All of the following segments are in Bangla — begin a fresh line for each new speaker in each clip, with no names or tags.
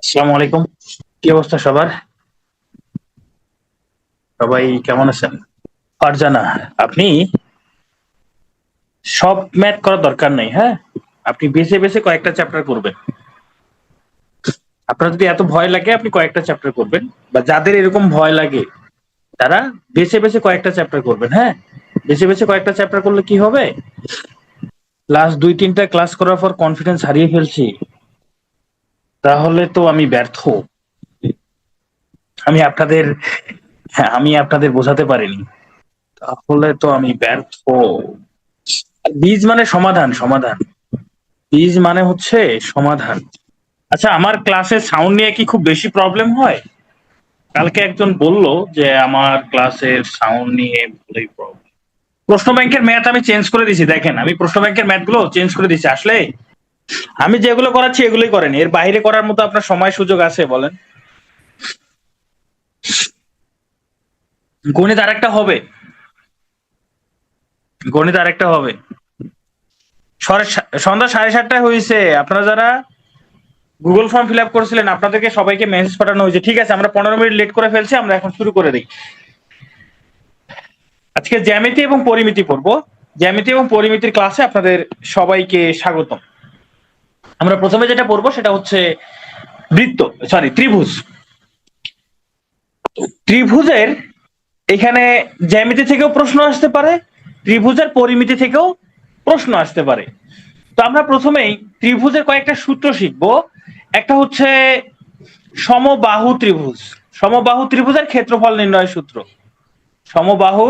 আসসালামু আলাইকুম। কি অবস্থা সবার? সবাই কেমন আছেন? ফারজানা, আপনি সব ম্যাথ করার দরকার নেই, হ্যাঁ? আপনি বেছে বেছে কয়েকটা চ্যাপ্টার করবেন। আপনার যদি এত ভয় লাগে আপনি কয়েকটা চ্যাপ্টার করবেন, বা যাদের এরকম ভয় লাগে তারা বেছে বেছে কয়েকটা চ্যাপ্টার করবেন, হ্যাঁ? বেছে বেছে কয়েকটা চ্যাপ্টার করলে কি হবে? লাস্ট ২-৩টা ক্লাস করার পর কনফিডেন্স হারিয়ে ফেলছি, তাহলে তো আমি ব্যর্থ। আমি আপনাদের হ্যাঁ, আমি আপনাদের বোঝাতে পারিনি। তাহলে তো আমি ব্যর্থ। বীজ মানে সমাধান, সমাধান। বীজ মানে হচ্ছে সমাধান। আচ্ছা, আমার ক্লাসে সাউন্ড নিয়ে কি খুব বেশি প্রবলেম হয়? কালকে একজন বলল যে আমার ক্লাসের সাউন্ড নিয়ে ভালোই প্রবলেম। প্রশ্ন ব্যাংকের ম্যাথ আমি চেঞ্জ করে দিছি, দেখেন আমি প্রশ্ন ব্যাংকের ম্যাথ গুলো চেঞ্জ করে দিছি। আসলে আমি যেগুলো করাচ্ছি এগুলোই করেন, এর বাইরে করার মতো আপনার সময় সুযোগ আছে বলেন? গণিত আরেকটা হবে, গণিত আরেকটা হবে। সন্ধ্যা 7:30টায় হয়েছে। আপনারা যারা গুগল ফর্ম ফিল আপ করেছিলেন আপনাদেরকে সবাইকে মেসেজ পাঠানো হয়েছে। ঠিক আছে, আমরা 15 মিনিট লেট করে ফেলছি, আমরা এখন শুরু করে দিই। আজকে জ্যামিতি এবং পরিমিতি পড়বো। জ্যামিতি এবং পরিমিতির ক্লাসে আপনাদের সবাইকে স্বাগতম। আমরা প্রথমে যেটা পড়বো সেটা হচ্ছে বৃত্ত, সরি ত্রিভুজ। ত্রিভুজের এখানে জ্যামিতি থেকেও প্রশ্ন আসতে পারে, ত্রিভুজের পরিমিতি থেকেও প্রশ্ন আসতে পারে। তো আমরা প্রথমেই ত্রিভুজের কয়েকটা সূত্র শিখবো। একটা হচ্ছে সমবাহু ত্রিভুজ। সমবাহু ত্রিভুজের ক্ষেত্রফল নির্ণয়ের সূত্র। সমবাহু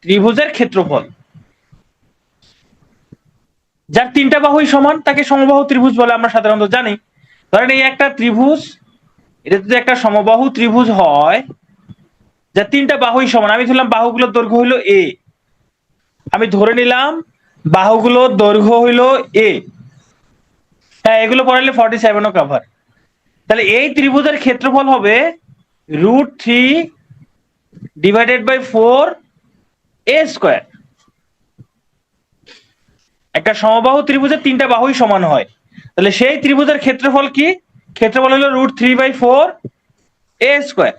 ত্রিভুজের ক্ষেত্রফল, যার তিনটা বাহুই সমান তাকে সমবাহু ত্রিভুজ বলে আমরা সাধারণত জানি। ধরেন এই একটা ত্রিভুজ, এটা যদি একটা সমবাহু ত্রিভুজ হয় যার তিনটা বাহুই সমান, আমি ধরলাম বাহুগুলোর দৈর্ঘ্য হইল এ, আমি ধরে নিলাম বাহুগুলোর দৈর্ঘ্য হইল এ। হ্যাঁ, এগুলো পড়ালে 47ও কভার। তাহলে এই ত্রিভুজের ক্ষেত্রফল হবে √3/4 a²। একটা সমবাহু ত্রিভুজের তিনটা বাহুই সমান হয়, তাহলে সেই ত্রিভুজের ক্ষেত্রফল কি? ক্ষেত্রফল হলো √3/4 a²।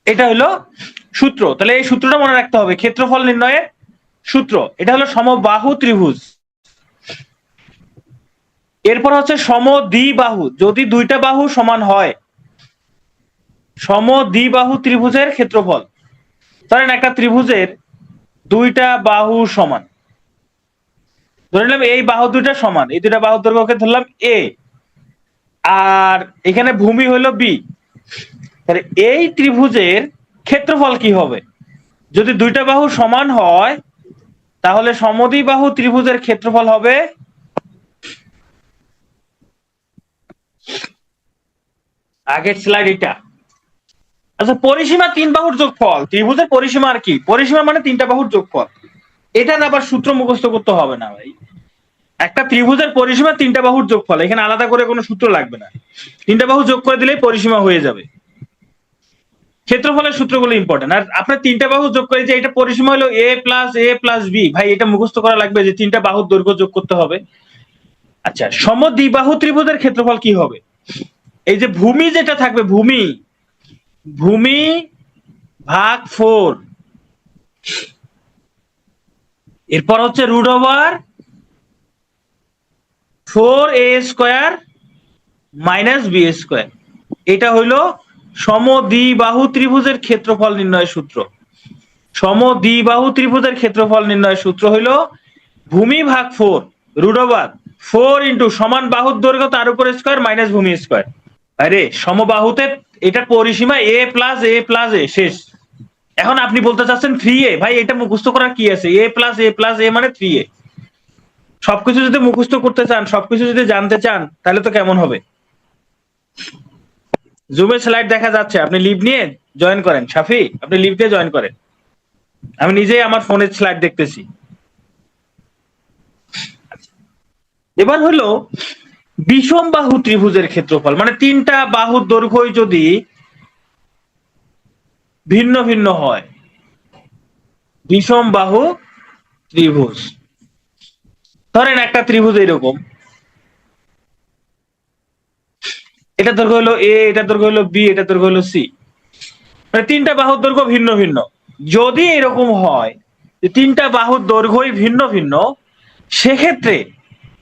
এটা হলো সূত্র। তাহলে এই সূত্রটা মনে রাখতে হবে, ক্ষেত্রফল নির্ণয়ের সূত্র। এটা হলো সমবাহু ত্রিভুজ। এরপর হচ্ছে সমদ্বিবাহু, যদি দুইটা বাহু সমান হয়। সমদ্বিবাহু ত্রিভুজের ক্ষেত্রফল, ধরেন একটা ত্রিভুজের দুইটা বাহু সমান, ধরে নিলাম এই বাহু দুইটা সমান, এই দুইটা বাহুর দৈর্ঘ্যকে ধরলাম এ, আর এখানে ভূমি হলো বি। তাহলে এই ত্রিভুজের ক্ষেত্রফল কি হবে? যদি দুইটা বাহু সমান হয় তাহলে সমদ্বিবাহু ত্রিভুজের ক্ষেত্রফল হবে, আগের স্লাইড এটা। আচ্ছা, পরিসীমা তিন বাহুর যোগফল। ত্রিভুজের পরিসীমা আর কি? পরিসীমা মানে তিনটা বাহুর যোগফল। এটার আবার সূত্র মুখস্থ করতে হবে না ভাই। একটা ত্রিভুজের পরিসীমা তিনটা বাহুর যোগফল, এখানে আলাদা করে কোনো সূত্র লাগবে না, তিনটা বাহু যোগ করে দিলেই পরিসীমা হয়ে যাবে। ক্ষেত্রফলের সূত্রগুলো ইম্পর্টেন্ট। আর আপনার তিনটা বাহু যোগ করে যে এটা পরিসীমা হলো a+a+b, ভাই এটা মুখস্থ করা লাগবে যে তিনটা বাহুর দৈর্ঘ্য যোগ করতে হবে। আচ্ছা, সমদ্বিবাহু ত্রিভুজের ক্ষেত্রফল কি হবে? এই যে ভূমি যেটা থাকবে, ভূমি, ভূমি ভাগ 4, এরপর হচ্ছে √4a² - b²। এটা হইলো সমদ্বিবাহু ত্রিভুজের ক্ষেত্রফল নির্ণয়ের সূত্র। সমদ্বিবাহু ত্রিভুজের ক্ষেত্রফল নির্ণয়ের সূত্র হইল ভূমি ভাগ 4, √4 ইন্টু সমান বাহুর দৈর্ঘ্য তার উপর স্কয়ার মাইনাস ভূমি স্কয়ার। আরে সমবাহুতে এটার পরিসীমা a+a+a শেষ। এখন আপনি বলতে চাচ্ছেন 3a, ভাই এটা মুখস্থ করার কি আছে? a+a+a মানে 3a। সবকিছু যদি মুখস্থ করতে চান, সবকিছু যদি জানতে চান, তাহলে তো কেমন হবে? জুমের স্লাইড দেখা যাচ্ছে, আপনি লিভ নিয়ে জয়েন করেন। শাফি, আপনি লিভ দিয়ে জয়েন করেন, আমি নিজেই আমার ফোনের স্লাইড দেখতেছি। এবার হলো বিষম বাহু ত্রিভুজের ক্ষেত্রফল, মানে তিনটা বাহুর দৈর্ঘ্যই যদি ভিন্ন ভিন্ন হয়। বিষম বাহু ত্রিভুজ, ধরেন একটা ত্রিভুজ এরকম, এটা দৈর্ঘ্য হলো এ, এটা দৈর্ঘ্য হলো বি, এটা দৈর্ঘ্য হলো সি। মানে তিনটা বাহুর দৈর্ঘ্য ভিন্ন ভিন্ন। যদি এরকম হয় যে তিনটা বাহুর দৈর্ঘ্যই ভিন্ন ভিন্ন, সেক্ষেত্রে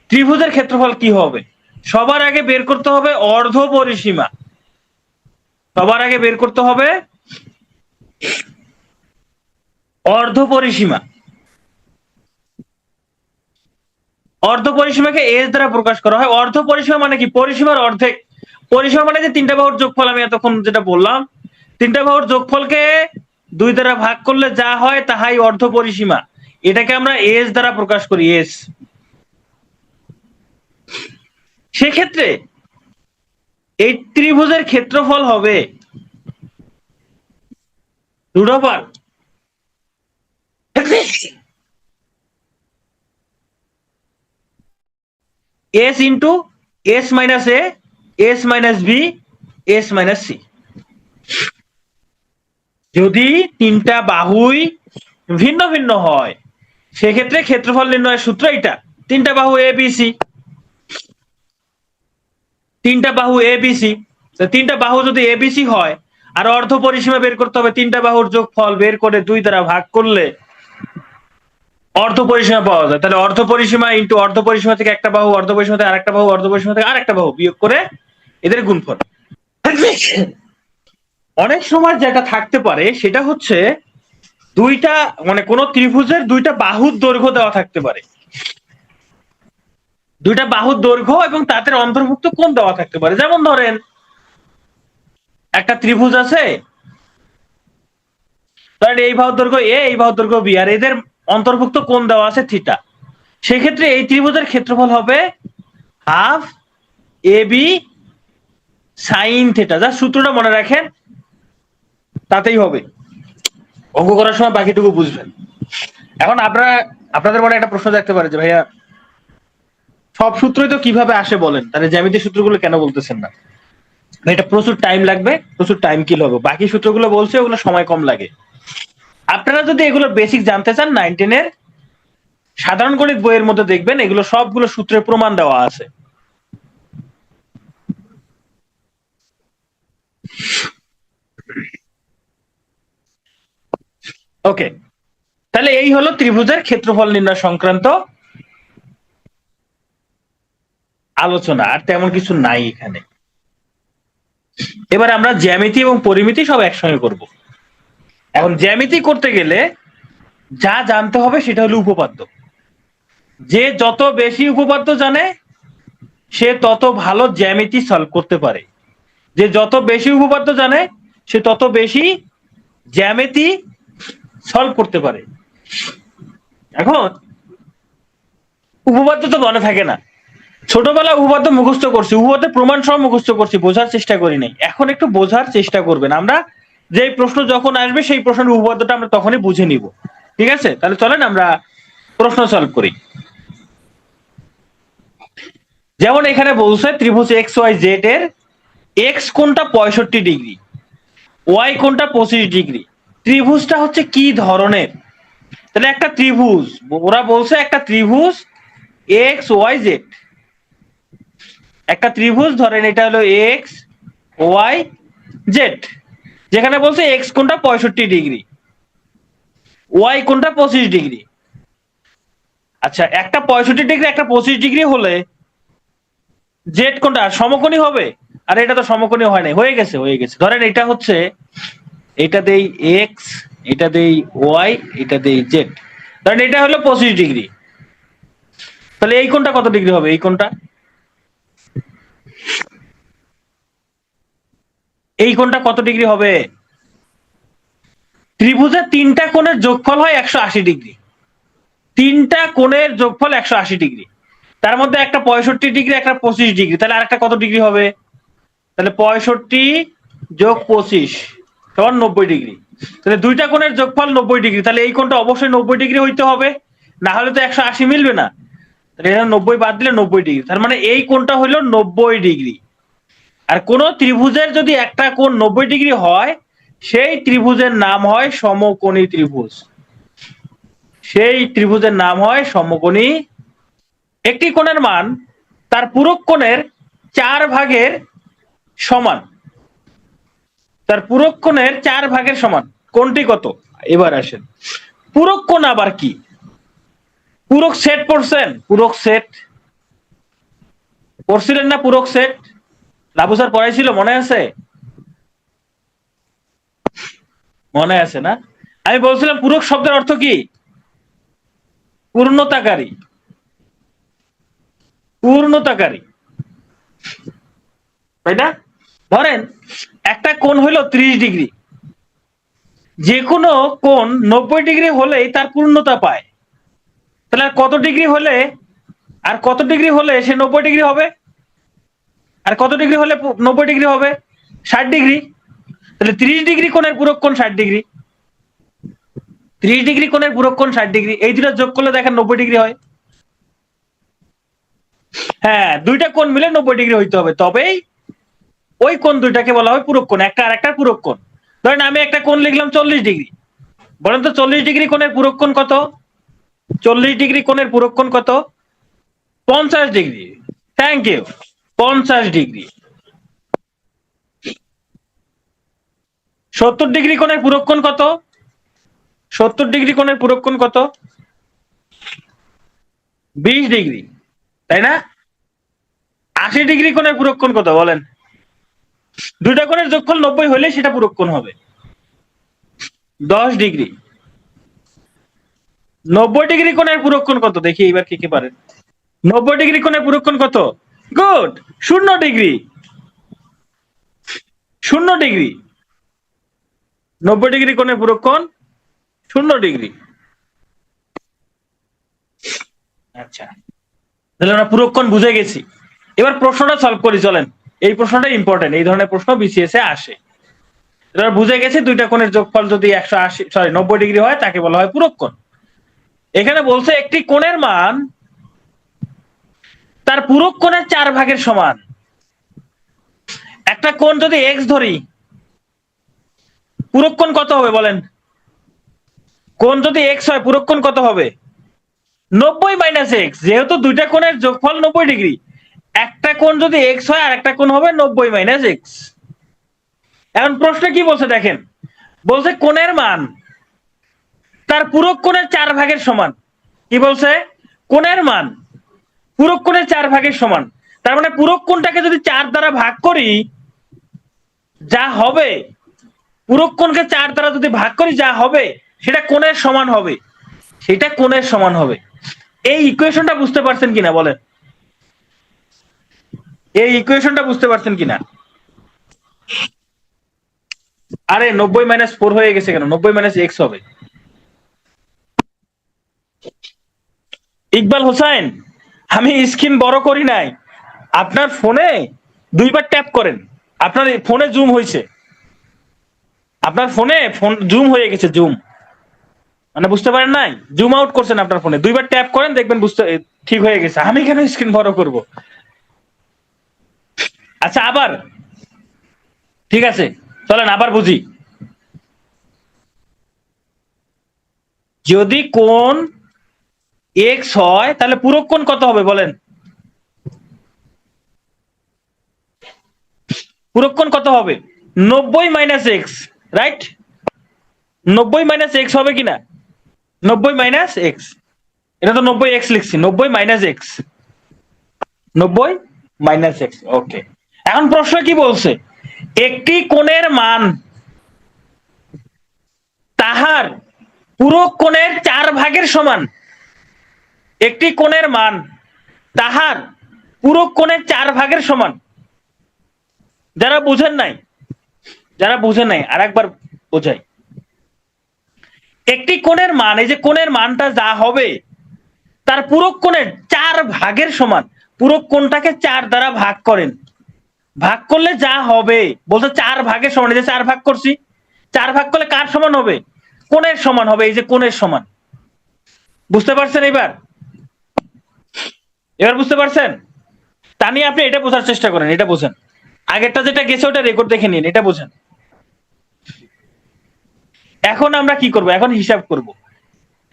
ত্রিভুজের ক্ষেত্রফল কি হবে? সবার আগে বের করতে হবে অর্ধ পরিসীমা। সবার আগে বের করতে হবে অর্ধ পরিসীমা। অর্ধ পরিসীমাকে এস দ্বারা প্রকাশ করা হয়। অর্ধ পরিসীমা মানে কি? পরিসীমার অর্ধেক। পরিসীমা মানে যে তিনটা বাহুর যোগফল, আমি এতক্ষণ যেটা বললাম, তিনটা বাহুর যোগফলকে 2 দ্বারা ভাগ করলে যা হয় তাহাই অর্ধ পরিসীমা। এটাকে আমরা এস দ্বারা প্রকাশ করি, এস। সেক্ষেত্রে এই ত্রিভুজের ক্ষেত্রফল হবে √r S into S minus A, S minus B, S minus C. যদি তিনটা বাহুই ভিন্ন ভিন্ন হয়, সেক্ষেত্রে ক্ষেত্রফল নির্ণয়ের সূত্র এটা। তিনটা বাহু এ বি সি, তিনটা বাহু এ বি সি। তিনটা বাহু যদি এ বি সি হয়, আর অর্ধ পরিসীমা বের করতে হবে, তিনটা বাহুর যোগফল বের করে 2 দ্বারা ভাগ করলে অর্ধ পরিসীমা পাওয়া যায়। তাহলে অর্ধ পরিসীমা ইন্টু অর্ধ পরিসীমা থেকে একটা বাহু, অর্ধ পরিসীমা থেকে আরেকটা বাহু, অর্ধ পরিসীমা থেকে আরেকটা বাহু বিয়োগ করে এদের গুণফল। অনেক সময় যেটা থাকতে পারে সেটা হচ্ছে দুইটা, মানে কোন ত্রিভুজের দুইটা বাহুর দৈর্ঘ্য দেওয়া থাকতে পারে। দুইটা বাহুর দৈর্ঘ্য এবং তাদের অন্তর্ভুক্ত কোণ দেওয়া থাকতে পারে। যেমন ধরেন একটা ত্রিভুজ আছে, ধরেন এই বাহুর দৈর্ঘ্য এ, এই বাহুর দৈর্ঘ্য বি, আর এদের অন্তর্ভুক্ত কোণ দেওয়া আছে থিটা। সেক্ষেত্রে এই ত্রিভুজের ক্ষেত্রফল হবে half A B sine theta. যা সূত্রটা মনে রাখেন, তাতেই হবে। অঙ্ক করার সময় বাকিটুকু বুঝবেন। এখন আপনাদের মনে একটা প্রশ্ন থাকতে পারে যে ভাইয়া সব সূত্রই তো কিভাবে আসে বলেন, তাহলে জ্যামিতিক সূত্রগুলো কেন বলতেছেন না? এটা প্রচুর টাইম লাগবে, প্রচুর টাইম কিল হবে। বাকি সূত্রগুলো বলছে ওগুলো সময় কম লাগে। আপনারা যদি এগুলো বেসিক জানতে চান, 9, 10 এর সাধারণ গণিত বইয়ের মধ্যে দেখবেন এগুলো সবগুলো সূত্রের প্রমাণ দেওয়া আছে। ওকে, তাহলে এই হলো ত্রিভুজের ক্ষেত্রফল নির্ণয় সংক্রান্ত আলোচনা। আর তেমন কিছু নাই এখানে। এবার আমরা জ্যামিতি এবং পরিমিতি সব একসঙ্গে করব। এখন জ্যামিতি করতে গেলে যা জানতে হবে সেটা হলো উপপাদ্য। যে যত বেশি উপপাদ্য জানে সে তত ভালো জ্যামিতি সলভ করতে পারে। যে যত বেশি উপপাদ্য জানে সে তত বেশি জ্যামিতি সলভ করতে পারে। এখন উপপাদ্য তো মনে থাকে না। ছোটবেলায় উপপাদ্য মুখস্থ করছি, উপপাদ্যের প্রমাণ সহ মুখস্থ করছি, বোঝার চেষ্টা করি নাই। এখন একটু বোঝার চেষ্টা করবেন। আমরা যে প্রশ্ন যখন আসবে সেই প্রশ্নের উপপাদ্যটা আমরা তখনই বুঝে নিব। ঠিক আছে? তাহলে চলেন আমরা প্রশ্ন সলভ করি। যেমন এখানে বলছে ত্রিভুজ এক্স ওয়াই জেড এর এক্স কোণটা 65 ডিগ্রি, ওয়াই কোণটা 25 ডিগ্রি। ত্রিভুজটা হচ্ছে কি ধরনের? তাহলে একটা ত্রিভুজ, ওরা বলছে একটা ত্রিভুজ এক্স ওয়াই জেড, একটা ত্রিভুজ ধরেন এটা হলো এক্স ওয়াই জেড, যেখানে বলছে এক্স কোণটা 65 ডিগ্রি, ওয়াই কোণটা 25 ডিগ্রি। আচ্ছা, একটা 65 ডিগ্রি একটা 25 ডিগ্রি হলে জেড কোণটা সমকোণী হবে? আর এটা তো সমকোণী হয় নাই। হয়ে গেছে, হয়ে গেছে। ধরেন এটা হচ্ছে, এটা দেই এক্স, এটা দেই ওয়াই, এটা দেই জেড। ধরেন এটা হলো 25 ডিগ্রি। তাহলে এই কোণটা কত ডিগ্রি হবে? এই কোণটা, এই কোণটা কত ডিগ্রি হবে? ত্রিভুজের তিনটা কোণের যোগফল হয় 180 ডিগ্রি। তিনটা কোণের যোগফল 180 ডিগ্রি। তার মধ্যে একটা 65 ডিগ্রি, একটা 25 ডিগ্রি। তাহলে আরেকটা কত ডিগ্রি হবে? তাহলে 65 যোগ 25 সমান 90 ডিগ্রি। তাহলে দুইটা কোণের যোগফল 90 ডিগ্রি। তাহলে এই কোণটা অবশ্যই 90 ডিগ্রি হইতে হবে, না হলে তো 180 মিলবে না। তাহলে এটা 90 বাদ দিলে 90 ডিগ্রি। তার মানে এই কোণটা হলো 90 ডিগ্রি। আর কোন ত্রিভুজের যদি একটা কোণ 90 ডিগ্রি হয়, সেই ত্রিভুজের নাম হয় সমকোণী ত্রিভুজ। সেই ত্রিভুজের নাম হয় সমকোণী। একটি কোণের মান তার পূরক কোণের 4 ভাগের সমান, তার পূরক কোণের 4 ভাগের সমান, কোনটি কত? এবার আসেন, পূরক কোণ আবার কি? পূরক সেট পড়ছেন? পূরক সেট পড়ছিলেন না? পূরক সেট লাবু স্যার পড়াইছিল, মনে আছে? মনে আছে না? আমি বলছিলাম পূরক শব্দের অর্থ কি? পূর্ণতাকারী, পূর্ণতাকারী, তাই না? ধরেন একটা কোণ হইল 30 ডিগ্রি, যে কোনো কোণ 90 ডিগ্রি হলেই তার পূর্ণতা পায়। তাহলে আর কত ডিগ্রি হলে, আর কত ডিগ্রি হলে সে 90 ডিগ্রি হবে? আর কত ডিগ্রি হলে 90 ডিগ্রি হবে? 60 ডিগ্রি। তাহলে 30 ডিগ্রি কোণের পূরক কোণ 60 ডিগ্রি, 30 ডিগ্রি কোণের পূরক কোণ 60 ডিগ্রি, এই দুটো যোগ করলে দেখেন 90 ডিগ্রি হয়। হ্যাঁ, দুইটা কোণ মিলে 90 ডিগ্রি হইতে হবে, তবেই ওই কোণ দুইটাকে বলা হয় পূরক কোণ, একটা আরেকটার পূরক কোণ। ধরেন আমি একটা কোণ লিখলাম 40 ডিগ্রি, বলেন তো 40 ডিগ্রি কোণের পূরক কোণ কত? 40 ডিগ্রি কোণের পূরক কোণ কত? 50 degree. Thank you, 50 degree. 70 degree কোণের পূরক কোণ কত? 70 ডিগ্রি কোণের পূরক কোণ কত? 20 ডিগ্রি, তাই না? 80 ডিগ্রি কোণের পূরক কোণ কত বলেন? দুইটা কোণের যোগফল 90 হলে সেটা পূরক কোণ হবে। 10 ডিগ্রি। 90 ডিগ্রি কোণের পূরক কোণ কত? দেখি এবার কে কে পারেন। 90 ডিগ্রি কোণের পূরক কোণ কত? Good, 0 degree. 0 ডিগ্রি। 90 ডিগ্রি কোণের পূরক কোণ 0 ডিগ্রি। আচ্ছা, তাহলে আমরা পূরক কোণ বুঝে গেছি। এবার প্রশ্নটা সলভ করি, চলেন। এই প্রশ্নটা ইম্পর্টেন্ট, এই ধরনের প্রশ্ন বিসিএস এ আসে। এবার বুঝে গেছি দুইটা কোণের যোগফল যদি 90 ডিগ্রি হয় তাকে বলা হয় পূরক কোণ। এখানে বলছে একটি কোণের মান তার পূরক কোণের 4 ভাগের সমান। একটা কোণ যদি এক্স ধরি, পূরক কোণ কত হবে বলেন? কোণ যদি এক্স হয় পূরক কোণ কত হবে? 90 মাইনাস এক্স। যেহেতু দুইটা কোণের যোগফল 90 ডিগ্রি, একটা কোণ যদি এক্স হয় আর একটা কোণ হবে 90 মাইনাস এক্স। এখন প্রশ্ন কি বলছে দেখেন, বলছে কোণের মান তার পূরক কোণের 4 ভাগের সমান। কি বলছে? কোণের মান পূরক কোণের 4 ভাগের সমান। তার মানে পূরক কোণটাকে যদি 4 দ্বারা ভাগ করি, যা হবে, পূরক কোণকে 4 দ্বারা যদি ভাগ করি যা হবে সেটা কোণের সমান হবে, সেটা কোণের সমান হবে। এই ইকুয়েশনটা বুঝতে পারছেন কিনা বলেন? এই ইকুয়েশনটা বুঝতে পারছেন কিনা? আরে 90 মাইনাস 4 হয়ে গেছে কেন? 90 মাইনাস এক্স হবে। ইকবাল হোসেন, আমি স্ক্রিন বড় করি নাই, আপনার ফোনে দুইবার ট্যাপ করেন, আপনার ফোনে জুম হয়েছে, আপনার ফোনে ফোন জুম হয়ে গেছে, জুম মানে বুঝতে পারেন নাই, জুম আউট করছেন আপনার ফোনে, দুইবার ট্যাপ করেন দেখবেন বুঝতে ঠিক হয়ে গেছে। আমি কেন স্ক্রিন বড় করব? আচ্ছা আবার, ঠিক আছে চলেন আবার বুঝি। যদি কোণ এক্স হয় তাহলে পূরক কোণ কত হবে বলেন? পূরক কোণ কত হবে? 90 minus x, right? 90 minus x হবে কিনা? 90 মাইনাস এক্স, এটা তো 90 এক্স লিখছি, 90 মাইনাস এক্স, 90 মাইনাস এক্স। ওকে, এখন প্রশ্ন কি বলছে? একটি কোণের মান তাহার পূরক কোণের 4 ভাগের সমান। একটি কোণের মান তাহার পূরক কোণের 4 ভাগের সমান। যারা বুঝেন নাই, যারা বুঝেন নাই আর একবার বোঝাই। একটি কোণের মান, এই যে কোণের মানটা যা হবে তার পূরক কোণের 4 ভাগের সমান। পূরক কোণটাকে 4 দ্বারা ভাগ করেন, ভাগ করলে যা হবে বলতে 4 ভাগের সমান। এই যে 4 ভাগ করছি, 4 ভাগ করলে কার সমান হবে? কোণের সমান হবে, এই যে কোণের সমান। বুঝতে পারছেন এবার? এবার বুঝতে পারছেন? তা নিয়ে আপনি এটা বোঝার চেষ্টা করেন, এটা বোঝেন। আগেরটা যেটা গেছে ওটা রেকর্ড দেখে নিন, এটা বোঝেন। এখন আমরা কি করব? এখন হিসাব করব।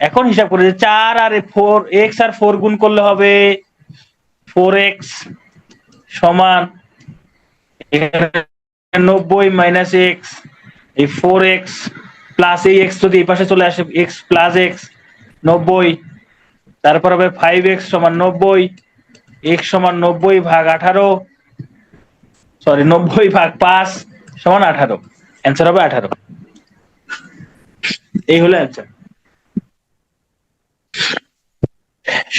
এখন হিসাব করে যে 4 আর 4, এক্স আর 4 গুণ করলে হবে 4x সমান 90 মাইনাস এক্স, এই 4x প্লাস এই এক্স যদি এই পাশে চলে আসে এক্স প্লাস এক্স 90, তারপর হবে 5x সমান 90, এক্স সমান 90 ভাগ 18, সরি 90 ভাগ 5 সমান 18, অ্যান্সার হবে 18। এই হলো অ্যান্সার।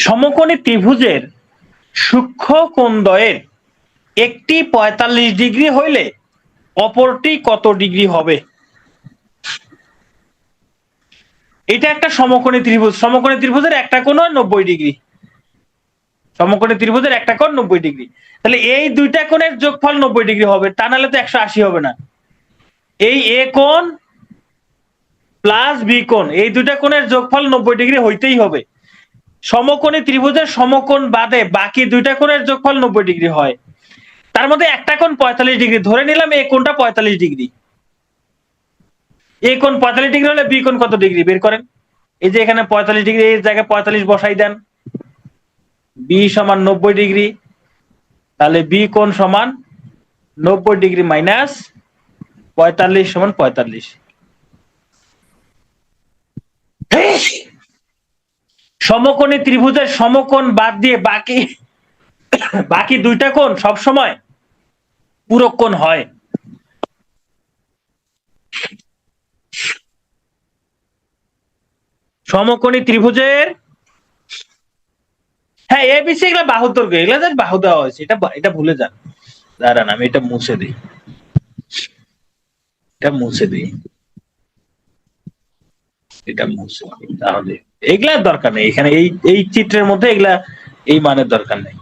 সমকোণী ত্রিভুজের সূক্ষ্ম কোণদ্বয়ের একটি 45 ডিগ্রি হইলে অপরটি কত ডিগ্রি হবে? এটা একটা সমকোণী ত্রিভুজ, সমকোণী ত্রিভুজের একটা কোণ 90 ডিগ্রি, সমকোণী ত্রিভুজের একটা কোণ 90 ডিগ্রি, তাহলে এই দুইটা কোণের যোগফল 90 ডিগ্রি হবে, তা নাহলে তো 180 হবে না। এই এ কোণ প্লাস বি কোণ, এই দুইটা কোণের যোগফল 90 ডিগ্রি হইতেই হবে। সমকোণী ত্রিভুজের সমকোণ বাদে বাকি দুইটা কোণের যোগফল 90 ডিগ্রি হয়, তার মধ্যে একটা কোণ 45 ডিগ্রি, ধরে নিলাম এই কোণটা 45 ডিগ্রি। এই কোণ 45 ডিগ্রি হলে বি কোণ কত ডিগ্রি বের করেন। এই যে এখানে 45 ডিগ্রি, এই জায়গায় 45 বসাই দেন, বি সমান 90 ডিগ্রি, তাহলে বি কোণ সমান 90 ডিগ্রি মাইনাস 45 সমান 45। সমকোণী ত্রিভুজের সমকোণ বাদ দিয়ে বাকি দুইটা কোণ সবসময় পূরক কোণ হয়। সমকোণী ত্রিভুজের, হ্যাঁ এবিসি এগুলা বাহুর দৈর্ঘ্য, এগুলা জাস্ট বাহু দেওয়া হয়েছে, এটা ভুলে যান। দাঁড়ান আমি এটা মুছে দিই, এটা মুছে দিই, এটা মুছে দিই, তাহলে এগুলার দরকার নেই এখানে, এই চিত্রের মধ্যে এগুলা এই মানের দরকার নেই।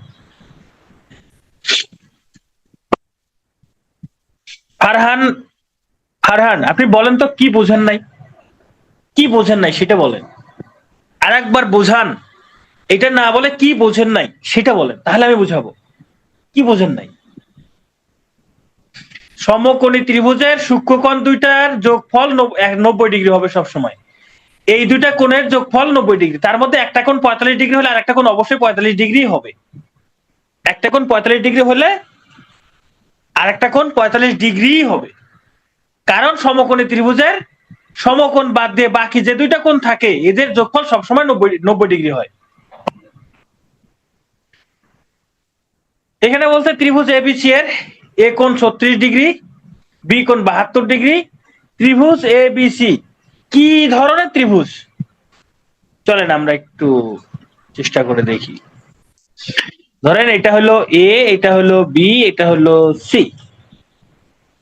ফারহান আপনি বলেন তো কি বোঝেন নাই, কি বোঝেন নাই সেটা বলেন, আর একবার বোঝান, এটা না বলে কি বোঝেন নাই সেটা বলেন, তাহলে আমি বুঝাবো কি বোঝেন নাই। সমকোণী ত্রিভুজের সূক্ষ্মকোণ দুইটার যোগফল 90 ডিগ্রি হবে সব সময়। এই দুইটা কোণের যোগফল 90 ডিগ্রি, তার মধ্যে একটা কোণ 45 ডিগ্রি হলে আর একটা কোণ অবশ্যই 45 ডিগ্রি হবে। একটা কোণ 45 ডিগ্রি হলে আর একটা কোণ 45 ডিগ্রি হবে, কারণ সমকোণী ত্রিভুজের সমকোণ বাদ দিয়ে বাকি যে দুইটা কোণ থাকে এদের যোগফল সবসময় 90 ডিগ্রি হয়। এখানে বলছে ত্রিভুজ এবিসি এর এ কোণ 36 ডিগ্রি, বি কোণ 72 ডিগ্রি। ত্রিভুজ এবিসি কি ধরনের ত্রিভুজ? চলেন আমরা একটু চেষ্টা করে দেখি। ধরেন এটা হলো এ, এটা হলো বি, এটা হলো সি।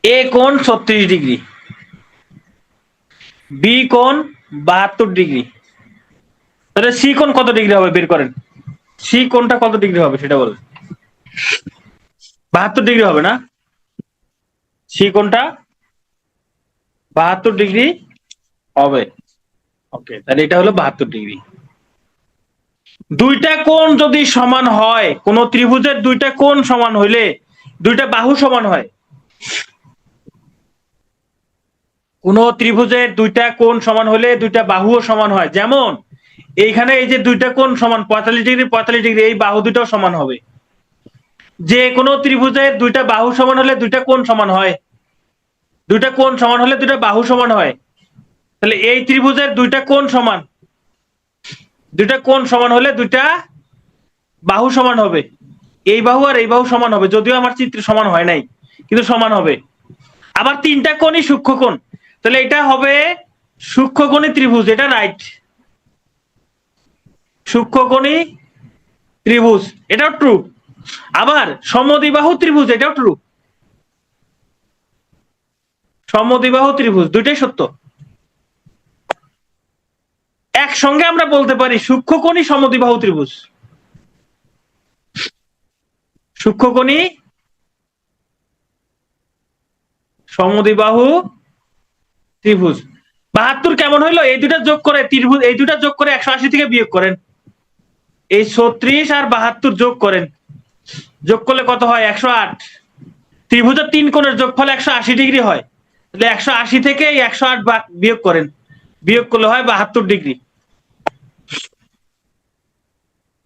এ কোণ 36 ডিগ্রি, বি কোণ 72 ডিগ্রি, তাহলে সি কোণ কত ডিগ্রি হবে বের করেন। সি কোণটা কত ডিগ্রি হবে সেটা বলেন। 72 ডিগ্রি হবে না? সি কোণটা 72 ডিগ্রি হবে। ওকে, তাহলে এটা হলো 72 ডিগ্রি। দুইটা কোণ যদি সমান হয়, কোন ত্রিভুজের দুইটা কোণ সমান হইলে দুইটা বাহু সমান হয়। কোন ত্রিভুজের দুইটা কোণ সমান হলে দুইটা বাহুও সমান হয়, যেমন এইখানে এই যে দুইটা কোণ সমান 45 ডিগ্রি 45 ডিগ্রি, এই বাহু দুটাও সমান হবে। যে কোন ত্রিভুজের দুইটা বাহু সমান হলে দুইটা কোণ সমান হয়, দুইটা কোণ সমান হলে দুইটা বাহু সমান হয়, তাহলে এই ত্রিভুজের দুইটা কোণ সমান, দুইটা কোণ সমান হলে দুইটা বাহু সমান হবে, এই বাহু আর এই বাহু সমান হবে, যদিও আমার চিত্রে সমান হয় নাই কিন্তু সমান হবে। আবার তিনটা কোণই সূক্ষ্মকোণ, তাহলে এটা হবে সূক্ষ্মকোণী ত্রিভুজ, এটা রাইট, সূক্ষ্মকোণী ত্রিভুজ, এটাও ট্রু। আবার সমদ্বিবাহু ত্রিভুজ, এটাও ট্রু, সমদ্বিবাহু ত্রিভুজ দুইটাই সত্য। একসঙ্গে আমরা বলতে পারি সূক্ষ্মকোণী সমদ্বিবাহু ত্রিভুজ, সূক্ষ্মকোণী সমদ্বিবাহু ত্রিভুজ। 72 কেমন হইলো? এই দুটা যোগ করে ত্রিভুজ, এই দুটা যোগ করে 180 থেকে বিয়োগ করেন, এই 36 আর 72 যোগ করেন, যোগ করলে কত হয়? 108। ত্রিভুজের তিন কোণের যোগফল 180 ডিগ্রি হয়, তাহলে 180 থেকে এই 108 বিয়োগ করেন, বিয়োগ করলে হয় 72 ডিগ্রি।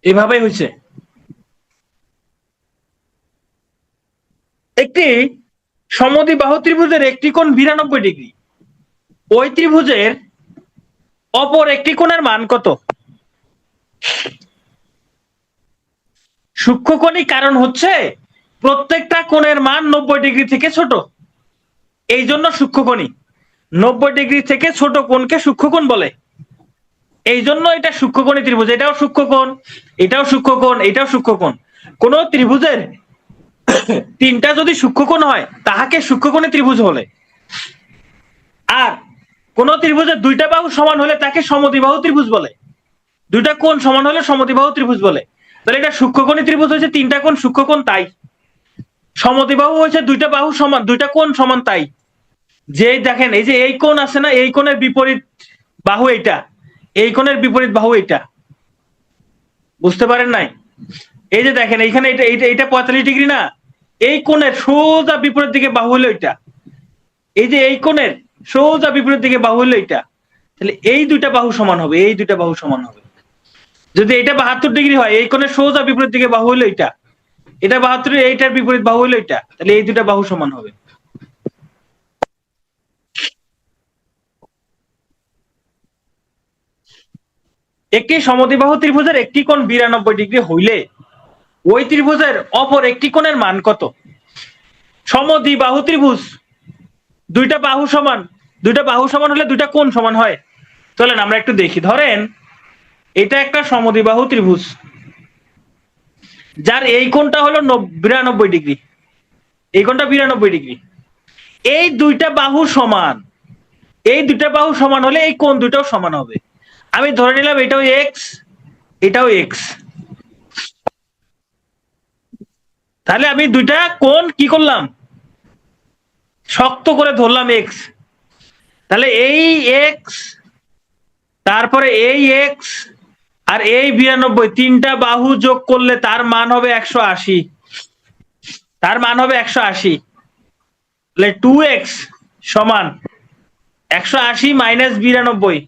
এভাবেই হয়েছে। একটি সমদ্বিবাহু ত্রিভুজের একটি কোণ 92 ডিগ্রি, ওই ত্রিভুজের অপর একটি কোণের মান কত? সূক্ষ্মকোণী কারণ হচ্ছে প্রত্যেকটা কোণের মান 90 ডিগ্রি থেকে ছোট, এই জন্য সূক্ষ্মকোণী। 90 ডিগ্রি থেকে ছোট কোণকে সূক্ষ্মকোণ বলে, এই জন্য এটা সূক্ষ্মকোণী ত্রিভুজ। এটাও সূক্ষ্মকোণ, এটাও সূক্ষ্মকোণ, এটাও সূক্ষ্মকোণ। কোন ত্রিভুজের তিনটা যদি সূক্ষ্মকোণ হয় তাহাকে সূক্ষ্মকোণী ত্রিভুজ বলে, আর কোন ত্রিভুজের দুইটা বাহু সমান হলে তাকে সমদ্বিবাহু ত্রিভুজ বলে। দুইটা কোণ সমান হলে সমদ্বিবাহু ত্রিভুজ বলে। তাহলে এটা সূক্ষ্মকোণী ত্রিভুজ হয়েছে তিনটা কোণ সূক্ষ্মকোণ, তাই সমদ্বিবাহু হয়েছে দুইটা বাহু সমান, দুইটা কোণ সমান, তাই। যে দেখেন এই যে এই কোণ আছে না, এই কোণের বিপরীত বাহু এইটা, এই কোণের বিপরীত বাহু এইটা, বুঝতে পারেন নাই? এই যে দেখেন এইখানে এটা এটা এটা 45 ডিগ্রি না, এই কোণের সোজা বিপরীত দিকে বাহু হলো এটা। এই যে এই কোণের সোজা বিপরীত দিকে বাহু হলো এটা। তাহলে এই দুইটা বাহু সমান হবে, এই দুইটা বাহু সমান হবে। যদি এটা 72 ডিগ্রি হয়, এই কোণের সোজা বিপরীত দিকে বাহু হলো এটা, এটা 72, এইটার বিপরীত বাহু হলো এটা, তাহলে এই দুইটা বাহু সমান হবে। একটি সমদ্বিবাহু ত্রিভুজের একটি কোণ 92 ডিগ্রি হইলে ওই ত্রিভুজের অপর একটি কোণের মান কত? সমদ্বিবাহু ত্রিভুজ, দুইটা বাহু সমান, দুইটা বাহু সমান হলে দুইটা কোণ সমান হয়। চলেন আমরা একটু দেখি। ধরেন এটা একটা সমদ্বিবাহু ত্রিভুজ, যার এই কোণটা হলো 92 ডিগ্রি, এই কোণটা 92 ডিগ্রি। এই দুইটা বাহু সমান, এই দুইটা বাহু সমান হলে এই কোণ দুইটাও সমান হবে। আমি ধরে নিলাম এটাও এক্স, এটাও এক্স। তাহলে আমি দুইটা কোণ কি করলাম, শক্ত করে ধরলাম এক্স। তাহলে এই এক্স, তারপরে এই এক্স, আর এই 92, তিনটা বাহু যোগ করলে তার মান হবে 180, তার মান হবে 180। তাহলে 2x সমান 180 মাইনাস 92,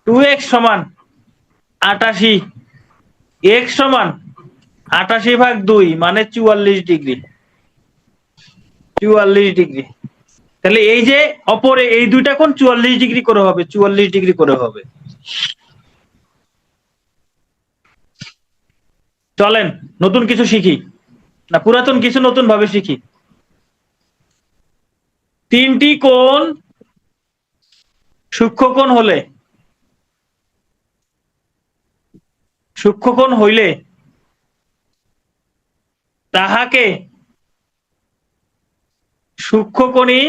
2x সমান 88, x সমান 88/2 মানে 44 ডিগ্রি, 44 ডিগ্রি। তাহলে এই যে অপরে এই দুইটা কোণ 44 ডিগ্রি করে হবে, 44 ডিগ্রি করে হবে। চলেন নতুন কিছু শিখি, না পুরাতন কিছু নতুন ভাবে শিখি। তিনটি কোণ সূক্ষ্মকোণ হলে, সূক্ষ্মকোণ হইলে তাহাকে সূক্ষ্মকোণী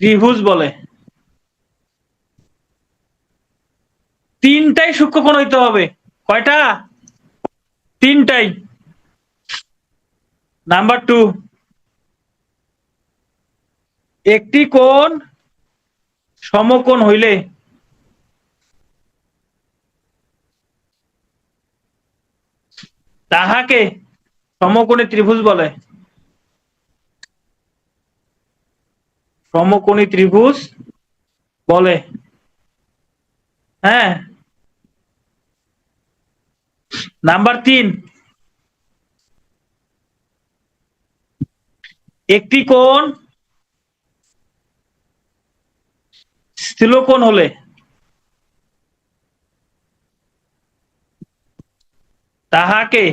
ত্রিভুজ বলে। তিনটাই সূক্ষ্মকোণ হইতে হবে। কয়টা? তিনটাই। নাম্বার 2, একটি কোণ সমকোণ হইলে তাহাকে সমকোণী ত্রিভুজ বলে। সমকোণী ত্রিভুজ বলে, হ্যাঁ। নাম্বার 3, একটি কোণ স্থূলকোণ হলে তাহাকে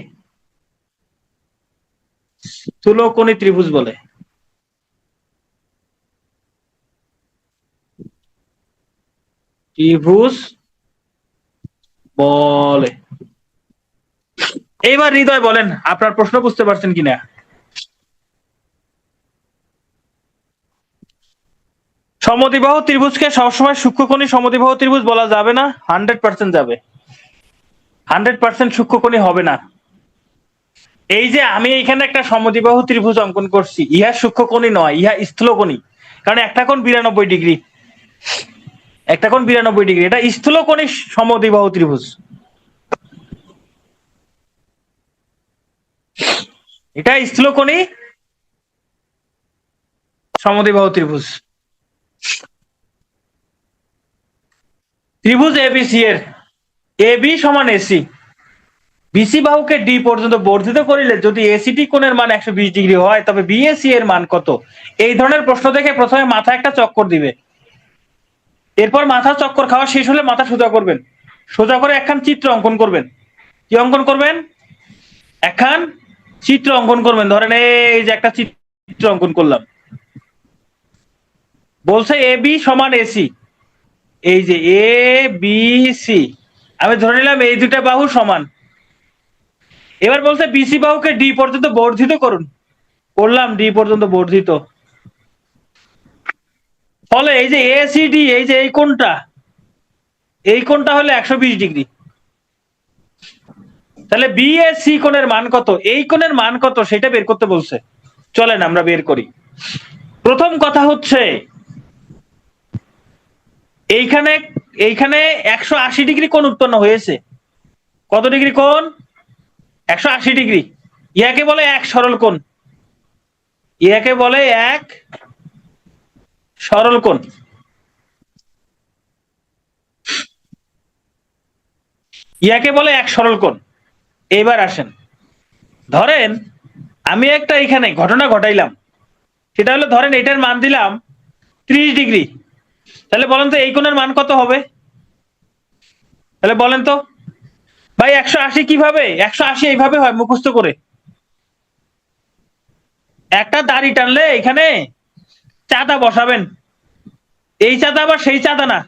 স্থূলকোণী ত্রিভুজ বলে। ত্রিভুজ বলে। এইবার হৃদয় বলেন আপনার প্রশ্ন বুঝতে পারছেন কিনা। সমদ্বিবাহু ত্রিভুজকে সবসময় সূক্ষ্মকোণী সমদ্বিবাহু ত্রিভুজ বলা যাবে না? 100% যাবে, 100% সূক্ষ্মকোণী হবে না। এই যে আমি এখানে একটা সমদ্বিবাহু ত্রিভুজ অঙ্কন করছি, ইহা সূক্ষ্মকোণী নয়, ইহা স্থূলকোণী। কারণ একটা কোণ 92 ডিগ্রি, একটা কোণ 92 ডিগ্রি, এটা স্থূলকোণী সমদ্বিবাহু ত্রিভুজ। এটা স্থূলকোণী সমদ্বিবাহু ত্রিভুজ। ত্রিভুজ এবিসি এর এবি সমান এসি, বিসি বাহুকে ডি পর্যন্ত বর্ধিত করিলে যদি এসিটি কোণের মান 120 ডিগ্রি হয় তবে বিএসি এর মান কত? এই ধরনের প্রশ্ন দেখে প্রথমে মাথা একটা চক্কর দিবে, এরপর মাথা চক্কর খাওয়া শেষ হলে মাথা সোজা করবেন, সোজা করে একখান চিত্র অঙ্কন করবেন। কি অঙ্কন করবেন? একখান চিত্র অঙ্কন করবেন। ধরেন এই যে একটা চিত্র অঙ্কন করলাম, বলছে এ বি সমান এসি, এই যে এ বি সি, আমি ধরে নিলাম এই দুটা বাহু সমান। এবার বলছে বিসি বাহুকে ডি পর্যন্ত বর্ধিত করুন, করলাম ডি পর্যন্ত বর্ধিত। ফলে এই যে এসিডি, এই যে এই কোণটা, এই কোণটা হলো 120 ডিগ্রি। তাহলে বিএসি কোণের মান কত? এই কোণের মান কত সেটা বের করতে বলছে। চলেন আমরা বের করি। প্রথম কথা হচ্ছে এইখানে এইখানে 180 ডিগ্রি কোণ উৎপন্ন হয়েছে। কত ডিগ্রি কোণ? 180 ডিগ্রি। ইয়াকে বলে এক সরল কোণ, ইয়াকে বলে এক সরল কোণ। ইয়াকে বলে এক সরল কোণ। এবার আসেন, ধরেন আমি একটা এখানে ঘটনা ঘটাইলাম, সেটা হলো ধরেন এটার মান দিলাম 30 ডিগ্রি। তাহলে বলেন তো এই কোণের মান কত হবে? তাহলে বলেন তো ভাই 180 কিভাবে? 180 এইভাবে হয় মুখস্থ করে। একটা দাড়ি টানলে এখানে চাঁদা বসাবেন, এই চাঁদা আবার সেই চাঁদা না,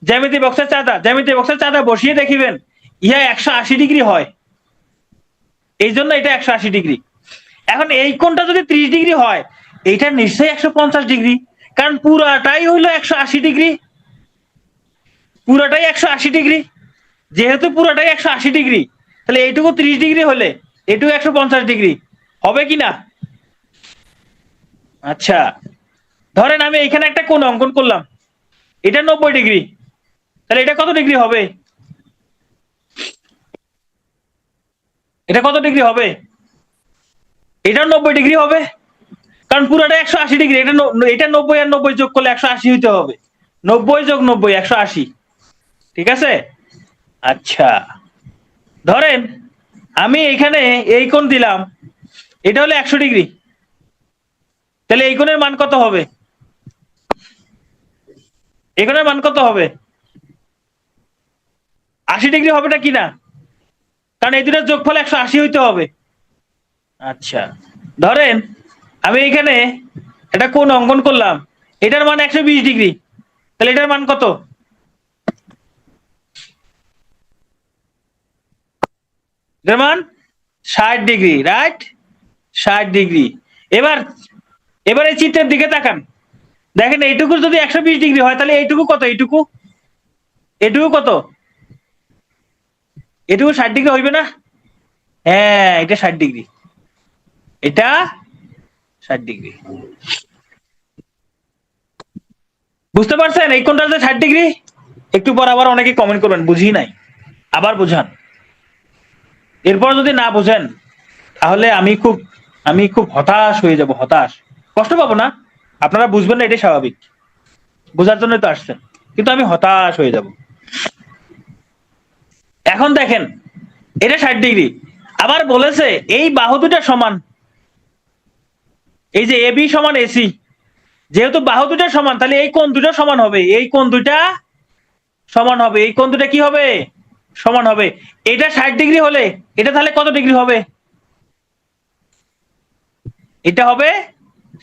জ্যামিতি বক্সের চাঁদা, জ্যামিতি বক্সের চাঁদা বসিয়ে দেখিবেন ইহা 180 ডিগ্রি হয়, এই জন্য এটা 180 ডিগ্রি। এখন এই কোণটা যদি 30 ডিগ্রি হয়, এইটা নিশ্চয়ই 150 ডিগ্রি, কারণ পুরাটাই হইলো 180 ডিগ্রি, পুরাটাই 180 ডিগ্রি। যেহেতু পুরাটাই 180 ডিগ্রি, তাহলে এইটুকু 30 ডিগ্রি হলে এটুকু 150 ডিগ্রি হবে কি না? আচ্ছা, ধরেন আমি এখানে একটা কোণ অঙ্কন করলাম, এটা 90 ডিগ্রি, তাহলে এটা কত ডিগ্রি হবে? এটা কত ডিগ্রি হবে? এটা 90 ডিগ্রি হবে, কারণ পুরোটা 180 ডিগ্রি। এটা 90 আর 90 যোগ করলে 180 হইতে হবে। 90 যোগ 90 180, ঠিক আছে? আচ্ছা, ধরেন আমি এখানে এই কোণ দিলাম, এটা হলো 100 ডিগ্রি, তাহলে এই কোণের মান কত হবে? এই কোণের মান কত হবে? 80 ডিগ্রি হবে না কিনা? কারণ এই দুটার যোগফল 180 হইতে হবে। আচ্ছা, ধরেন আমি এখানে একটা কোণ অঙ্কন করলাম, এটার মান 120 ডিগ্রি, তাহলে এটার মান কত? এটার মান 60 ডিগ্রি, রাইট? 60 ডিগ্রি। এবার এবার এই চিত্রের দিকে তাকান, দেখেন এইটুকু যদি 120 ডিগ্রি হয়, তাহলে এইটুকু কত? এইটুকু এটুকু কত? এটুকু 60 ডিগ্রি হইবে না? হ্যাঁ, এটা 60 ডিগ্রি, এটা 60 ডিগ্রি। বুঝতে পারছেন এই কোণটা যে 60 ডিগ্রি? একটু পর আবার অনেকে কমেন্ট করবেন বুঝি নাই, আবার বুঝান। এরপর যদি না বুঝেন তাহলে আমি খুব হতাশ হয়ে যাব, হতাশ, কষ্ট পাবো না? আপনারা বুঝবেন না, এটাই স্বাভাবিক, বোঝার জন্য তো আসছেন, কিন্তু আমি হতাশ হয়ে যাব। এখন দেখেন এটা 60 ডিগ্রি, আবার বলেছে এই বাহু দুটা সমান, এই যে এ বি সমান এসি, যেহেতু বাহু দুটা সমান তাহলে এই কোণ দুটো সমান হবে, এই কোণ দুটা সমান হবে, এই কোণ দুটা কি হবে? সমান হবে। এটা 60 ডিগ্রি হলে এটা তাহলে কত ডিগ্রি হবে? এটা হবে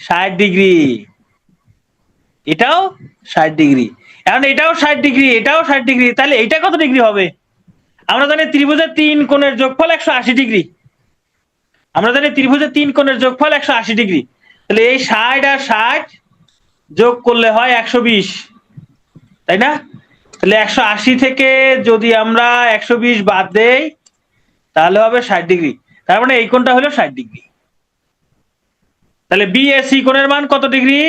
60 ডিগ্রি, এটাও 60 ডিগ্রি। এখন এটাও 60 ডিগ্রি, এটাও 60 ডিগ্রি, তাহলে এটা কত ডিগ্রি হবে? আমরা জানি ত্রিভুজের 3 কোণের যোগফল 180 ডিগ্রি, আমরা জানি ত্রিভুজের 3 কোণের যোগফল 180 ডিগ্রি, তাহলে এই 60 আর 60 যোগ করলে হয় 120, তাই না? তাহলে 180 থেকে যদি আমরা 120 বাদ দেই তাহলে হবে 60 ডিগ্রি, তার মানে এই কোণটা হলো 60 ডিগ্রি। তাহলে বিএসি কোণের মান কত ডিগ্রি?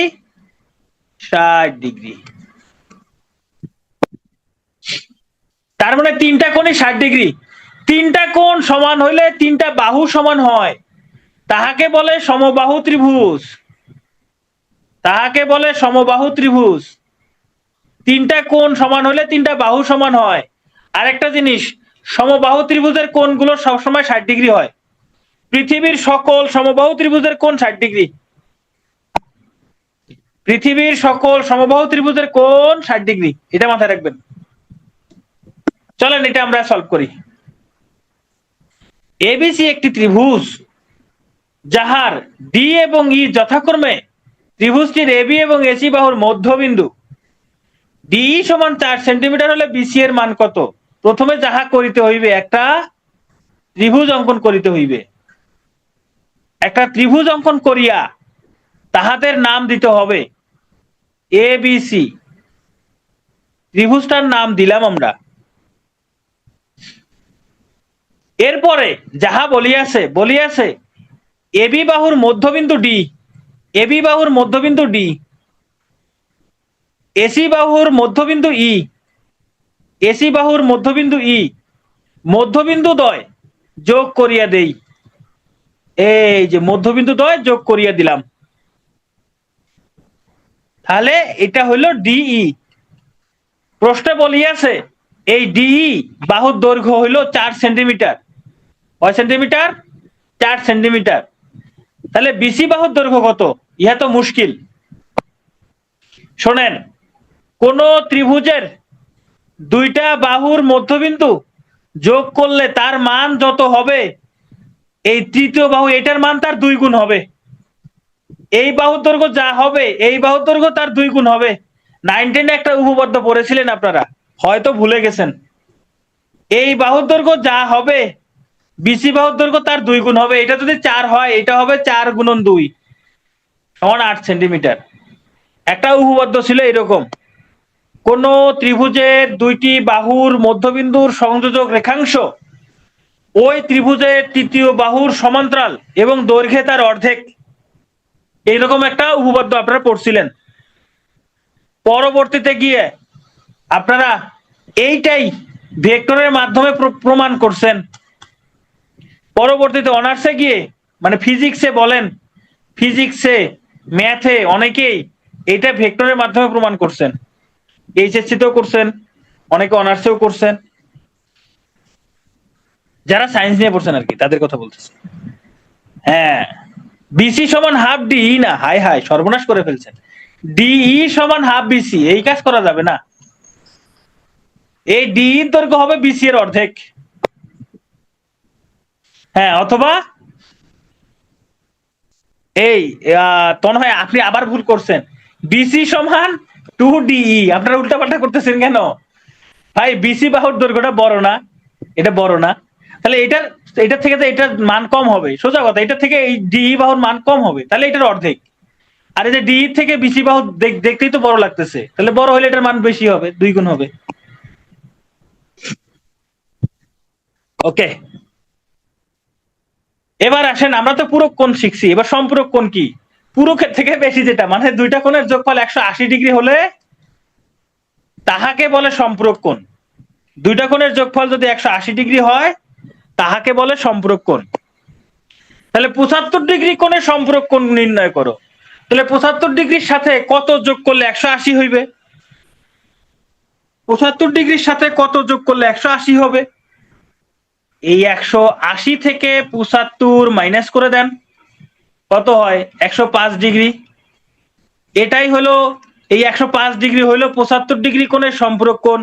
60 ডিগ্রি। তার মানে তিনটা কোণই 60 ডিগ্রি। তিনটা কোণ সমান হইলে তিনটা বাহু সমান হয়, তাহাকে বলে সমবাহু ত্রিভুজ, তাহাকে বলে সমবাহু ত্রিভুজ। তিনটা কোণ সমান হলে তিনটা বাহু সমান হয়। আরেকটা জিনিস, সমবাহু ত্রিভুজের কোণগুলো সবসময় 60° হয়। পৃথিবীর সকল সমবাহু ত্রিভুজের কোণ 60°। পৃথিবীর সকল সমবাহু ত্রিভুজের কোণ 60°, এটা মাথায় রাখবেন। চলেন এটা আমরা সলভ করি। এবিসি একটি ত্রিভুজ যাহার ডি এবং ই যথাক্রমে ত্রিভুজটির এবি এবং এসি বাহুর মধ্যবিন্দু। ডিই সমান 4 সেন্টিমিটার হলে বিসি এর মান কত? প্রথমে যাহা করিতে হইবে, একটা ত্রিভুজ অঙ্কন করিতে হইবে। একটা ত্রিভুজ অঙ্কন করিয়া তাহাদের নাম দিতে হবে এ বি সি। ত্রিভুজটার নাম দিলাম আমরা। এরপরে যাহা বলিয়াছে এবি বাহুর মধ্যবিন্দু ডি, এবি বাহুর মধ্যবিন্দু ডি, এসি বাহুর মধ্যবিন্দু ই, এসি বাহুর মধ্যবিন্দু ই, মধ্যবিন্দু দ্বয় যোগ করিয়া দেই। এই যে মধ্যবিন্দু দ্বয় যোগ করিয়া দিলাম, তাহলে এটা হইল ডিই। প্রশ্নে বলিয়াছে এই ডিই বাহুর দৈর্ঘ্য হইল 4 সেন্টিমিটার। কয় সেন্টিমিটার? 4 সেন্টিমিটার। তাহলে বিসি বাহুর দৈর্ঘ্য কত? ইহা তো মুশকিল। শোনেন, কোন ত্রিভুজের দুইটা বাহুর মধ্যবিন্দু যোগ করলে তার মান যত হবে, এই তৃতীয় বাহু এটার মান তার 2 গুণ হবে। এই বাহুর দৈর্ঘ্য যা হবে এই বাহুর দৈর্ঘ্য তার 2 গুণ হবে। 9, 10 একটা উপপাদ্য পড়েছিলেন আপনারা, হয়তো ভুলে গেছেন। এই বাহুর দৈর্ঘ্য যা হবে বিসি বাহুর দৈর্ঘ্য তার 2 গুণ হবে। এটা যদি 4 হয়, এটা হবে 4 গুণন 2 সমান 8 সেন্টিমিটার। একটা উপপাদ্য ছিল এরকম, কোন ত্রিভুজের দুইটি বাহুর মধ্যবিন্দুর সংযোজক রেখাংশ ওই ত্রিভুজের তৃতীয় বাহুর সমান্তরাল এবং দৈর্ঘ্যে তার অর্ধেক। এইরকম একটা উপপাদ্য আপনারা পড়ছিলেন। পরবর্তীতে গিয়ে আপনারা এইটাই ভেক্টরের মাধ্যমে প্রমাণ করছেন। পরবর্তীতে অনার্সে গিয়ে, মানে ফিজিক্সে বলেন, ফিজিক্সে, ম্যাথে অনেকেই এটা ভেক্টরের মাধ্যমে প্রমাণ করছেন। এইচএসসিতেও করছেন, অনেকে অনার্সেও করছেন। যারা সায়েন্স নিয়ে পড়ছেন আর কি, তাদের কথা বলতেছে। হ্যাঁ, বিসি সমান হাফ ডিই না, হাই হাই সর্বনাশ করে ফেলছেন। ডিই সমান হাফ বিসি, এই কাজ করা যাবে না। এই ডিই দৈর্ঘ্য হবে বিসি এর অর্ধেক। হ্যাঁ, অথবা এই তনয় আপনি আবার ভুল করছেন, বিসি সমান 2ডিই। আপনারা উল্টাপাল্টা করতেছেন কেন ভাই? বিসি বাহুর দৈর্ঘ্যটা বড় না, এটা বড় না, তাহলে এটা থেকে তো এটার মান কম হবে। সোজা কথা, এটা থেকে এই ডিই বাহুর মান কম হবে, তাহলে এটার অর্ধেক। আর এই যে ডি থেকে বিসি বাহু দেখতেই তো বড় লাগতেছে, তাহলে বড় হলে এটার মান বেশি হবে, 2 গুণ হবে। ওকে, এবার আসেন, আমরা তো পূরক কোণ শিখছি, এবার সম্পূরক কোণ কি? পূরকের থেকে বেশি যেটা, মানে দুইটা কোণের যোগফল 180° হলে তাহাকে বলে সম্পূরক কোণ। দুইটা কোণের যোগফল যদি 180° হয় তাহাকে বলে সম্পূরক কোণ। তাহলে 75° কোণের সম্পূরক কোণ নির্ণয় করো। তাহলে 75°র সাথে কত যোগ করলে 180 হইবে? 75°র সাথে কত যোগ করলে 180 হবে? এই 180 থেকে 75 মাইনাস করে দেন, কত হয়? 105°। এটাই হলো, এই 105° হলো 75° কোণের সম্পূরক কোণ।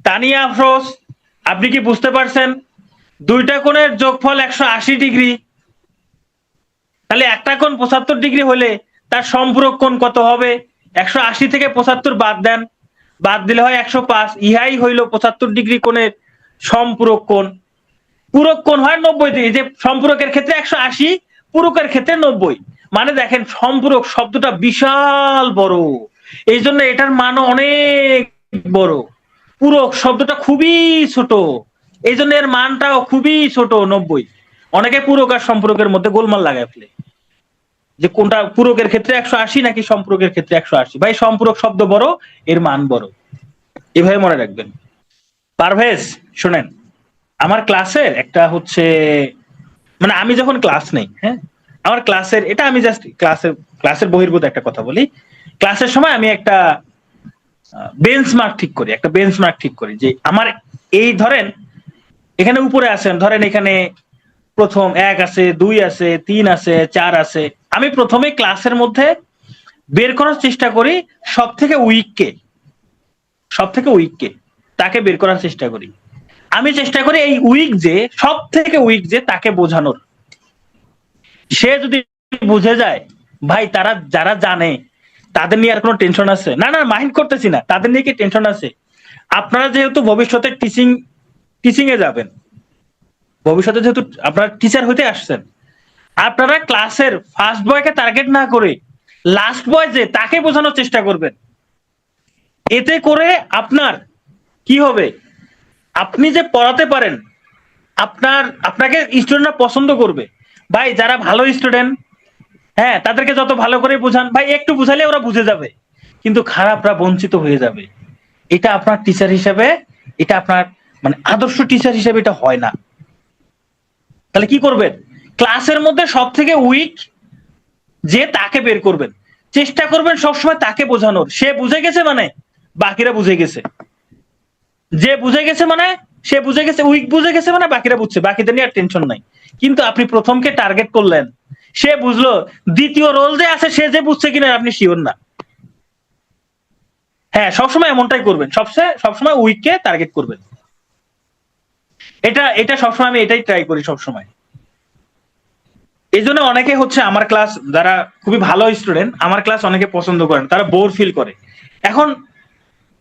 তানিয়া আফরোজ, আপনি কি বুঝতে পারছেন? দুইটা কোণের যোগফল 180°, তাহলে একটা কোণ 75° হলে তার সম্পূরক কোণ কত হবে? 180 থেকে 75 বাদ দেন, বাদ দিলে হয় 105। ইহাই হইল 75° কোণের সম্পূরক কোণ। পূরক কোণ হয় 90°। যে সম্পূরকের ক্ষেত্রে 180, পূরকের ক্ষেত্রে 90। মানে দেখেন, সম্পূরক শব্দটা বিশাল বড়, এই জন্য এটার মানও অনেক বড়। পূরক শব্দটা খুবই ছোট, এই জন্য এর মানটাও খুবই ছোট, 90। অনেকে পূরক আর সম্পূরকের মধ্যে গোলমাল লাগায় ফেলে, যে কোনটা পূরকের ক্ষেত্রে 180 নাকি সম্পূরকের ক্ষেত্রে 180। ভাই, সম্পূরক শব্দ বড়, এর মান বড়, এভাবে মনে রাখবেন। পারভেজ, শোনেন, আমার ক্লাসের একটা হচ্ছে, মানে আমি যখন ক্লাস নেই, হ্যাঁ, আমার ক্লাসের এটা, আমি জাস্ট ক্লাসের বহির্ভূত একটা কথা বলি। ক্লাসের সময় আমি একটা বেঞ্চমার্ক ঠিক করি, যে আমার এই ধরেন এখানে উপরে আছেন, ধরেন এখানে প্রথম 1 আছে, 2 আছে, 3 আছে, 4 আছে। আমি প্রথমে ক্লাসের মধ্যে বের করার চেষ্টা করি সবথেকে উইককে, তাকে বের করার চেষ্টা করি। আমি চেষ্টা করি এই উইক যে, সবথেকে উইক যে, তাকে বোঝানোর। সে যদি বুঝে যায়, ভাই তারা যারা জানে তাদের নিয়ে আর কোনো টেনশন আছে না? না, মাইন্ড করতেছি না, তাদের নিয়ে কি টেনশন আছে? আপনারা যেহেতু ভবিষ্যতে টিচিং এ যাবেন, ভবিষ্যতে যেহেতু আপনারা টিচার হতে আসছেন, আপনারা ক্লাসের ফার্স্ট বয়কে টার্গেট না করে লাস্ট বয় যে, তাকে বোঝানোর চেষ্টা করবেন। এতে করে আপনার কি হবে, আপনি যে পড়াতে পারেন, আপনাকে স্টুডেন্টরা পছন্দ করবে। ভাই যারা ভালো স্টুডেন্ট, হ্যাঁ তাদেরকে যত ভালো করে বোঝান, ভাই একটু বুঝালে ওরা বুঝে যাবে, কিন্তু খারাপরা বঞ্চিত হয়ে যাবে। এটা আপনার টিচার হিসেবে, এটা আপনার মানে আদর্শ টিচার হিসেবে এটা হয় না। তাহলে কি করবেন, ক্লাসের মধ্যে সব থেকে উইক যে, তাকে বের করবেন, চেষ্টা করবেন সবসময় তাকে বোঝানোর। সে বুঝে গেছে মানে বাকিরা বুঝে গেছে, যে বুঝে গেছে মানে সে বুঝে গেছে, উইক বুঝে গেছে মানে বাকিরা বুঝছে, বাকিদের নিয়ে আর টেনশন নাই। কিন্তু আপনি প্রথমকে টার্গেট করলেন, সে বুঝলো, দ্বিতীয় রোল যে আছে সে যে বুঝছে কিনা আপনি শিওর না। হ্যাঁ, সবসময় এমনটাই করবেন, সবসময় উইককে টার্গেট করবেন। এটা সবসময় আমি এটাই ট্রাই করি সবসময়। এই জন্য অনেকে হচ্ছে আমার ক্লাস, যারা খুবই ভালো স্টুডেন্ট, আমার ক্লাস অনেকে পছন্দ করেন, তারা বোর ফিল করে। এখন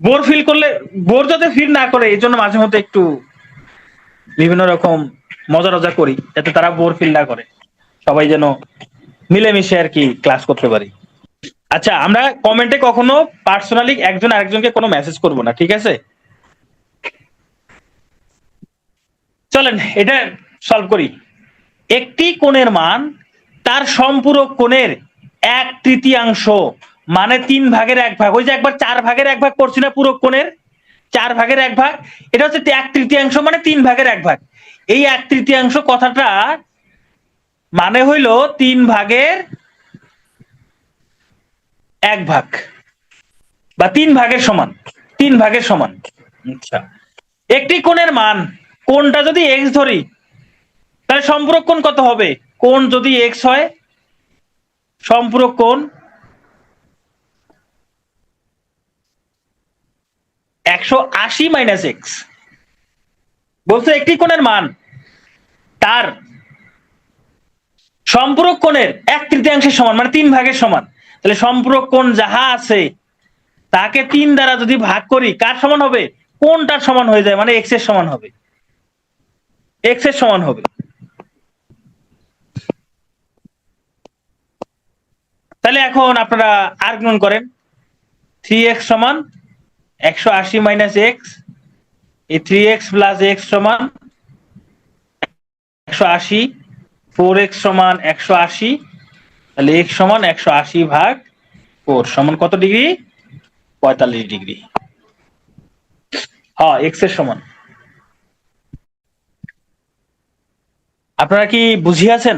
বোর ফিল করলে, বোর যাতে ফিল না করে, এই জন্য মাঝে মধ্যে একটু বিভিন্ন রকম মজা করি, যাতে তারা বোর ফিল না করে, সবাই যেন মিলেমিশে আর কি ক্লাস করতে পারি। আচ্ছা, আমরা কমেন্টে কখনো পার্সোনালি একজন আরেকজনকে কোনো মেসেজ করব না, ঠিক আছে? চলেন এটা সলভ করি। একটি কোণের মান তার সম্পূরক কোণের 1/3 মানে 3/1 ওই যে একবার 4/1 করছি না, পূরক কোণের 4/1, এটা হচ্ছে 1/3 মানে 3/1। এই 1/3 কথাটা মানে হইল 3/1 বা 3 ভাগের সমান, 3 ভাগের সমান। আচ্ছা, একটি কোণের মান, কোণটা যদি এক্স ধরি, তাহলে সম্পূরক কোণ কত হবে? কোণ যদি এক্স হয়, সম্পূরক কোণ 180 মাইনাস এক্স। বলছে একটি কোণের মান তার সম্পূরক কোণের 1/3 সমান মানে 3 ভাগের সমান। তাহলে সম্পূরক কোণ যাহা আছে তাকে 3 দ্বারা যদি ভাগ করি, কার সমান হবে? কোণটার সমান হয়ে যায়, মানে এক্স এর সমান হবে, এক্স এর সমান হবে। তাহলে এখন আপনারা আর্গুমেন্ট করেন, 3x সমান 180 মাইনাস এক্স, এই 3x প্লাস এক্স সমান 180, 4x সমান 180, তাহলে x সমান 180/4 সমান কত ডিগ্রি? 45 ডিগ্রি। হ্যাঁ, x এর সমান। আপনারা কি বুঝিয়াছেন?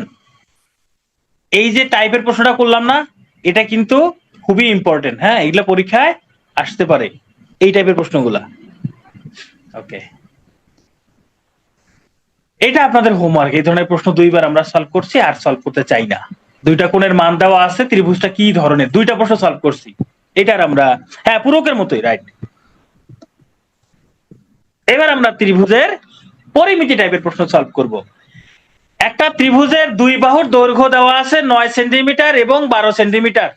এই যে টাইপের প্রশ্নটা করলাম না, এটা কিন্তু খুবই ইম্পর্টেন্ট। হ্যাঁ, এগুলা পরীক্ষায় আসতে পারে, এই টাইপের প্রশ্নগুলা। ওকে, এটা আপনাদের হোমওয়ার্ক। এই ধরনের প্রশ্ন 2বার আমরা সলভ করছি, আর সলভ করতে চাই না। দুইটা কোণের মান দেওয়া আছে, ত্রিভুজটা কি ধরনের, 2টা প্রশ্ন সলভ করছি। এটার আমরা, হ্যাঁ পূরকের মতোই, রাইট। এবার আমরা ত্রিভুজের পরিমিতি টাইপের প্রশ্ন সলভ করব। একটা ত্রিভুজের 2 বাহুর দৈর্ঘ্য দেওয়া আছে 9 সেন্টিমিটার এবং 12 সেন্টিমিটার।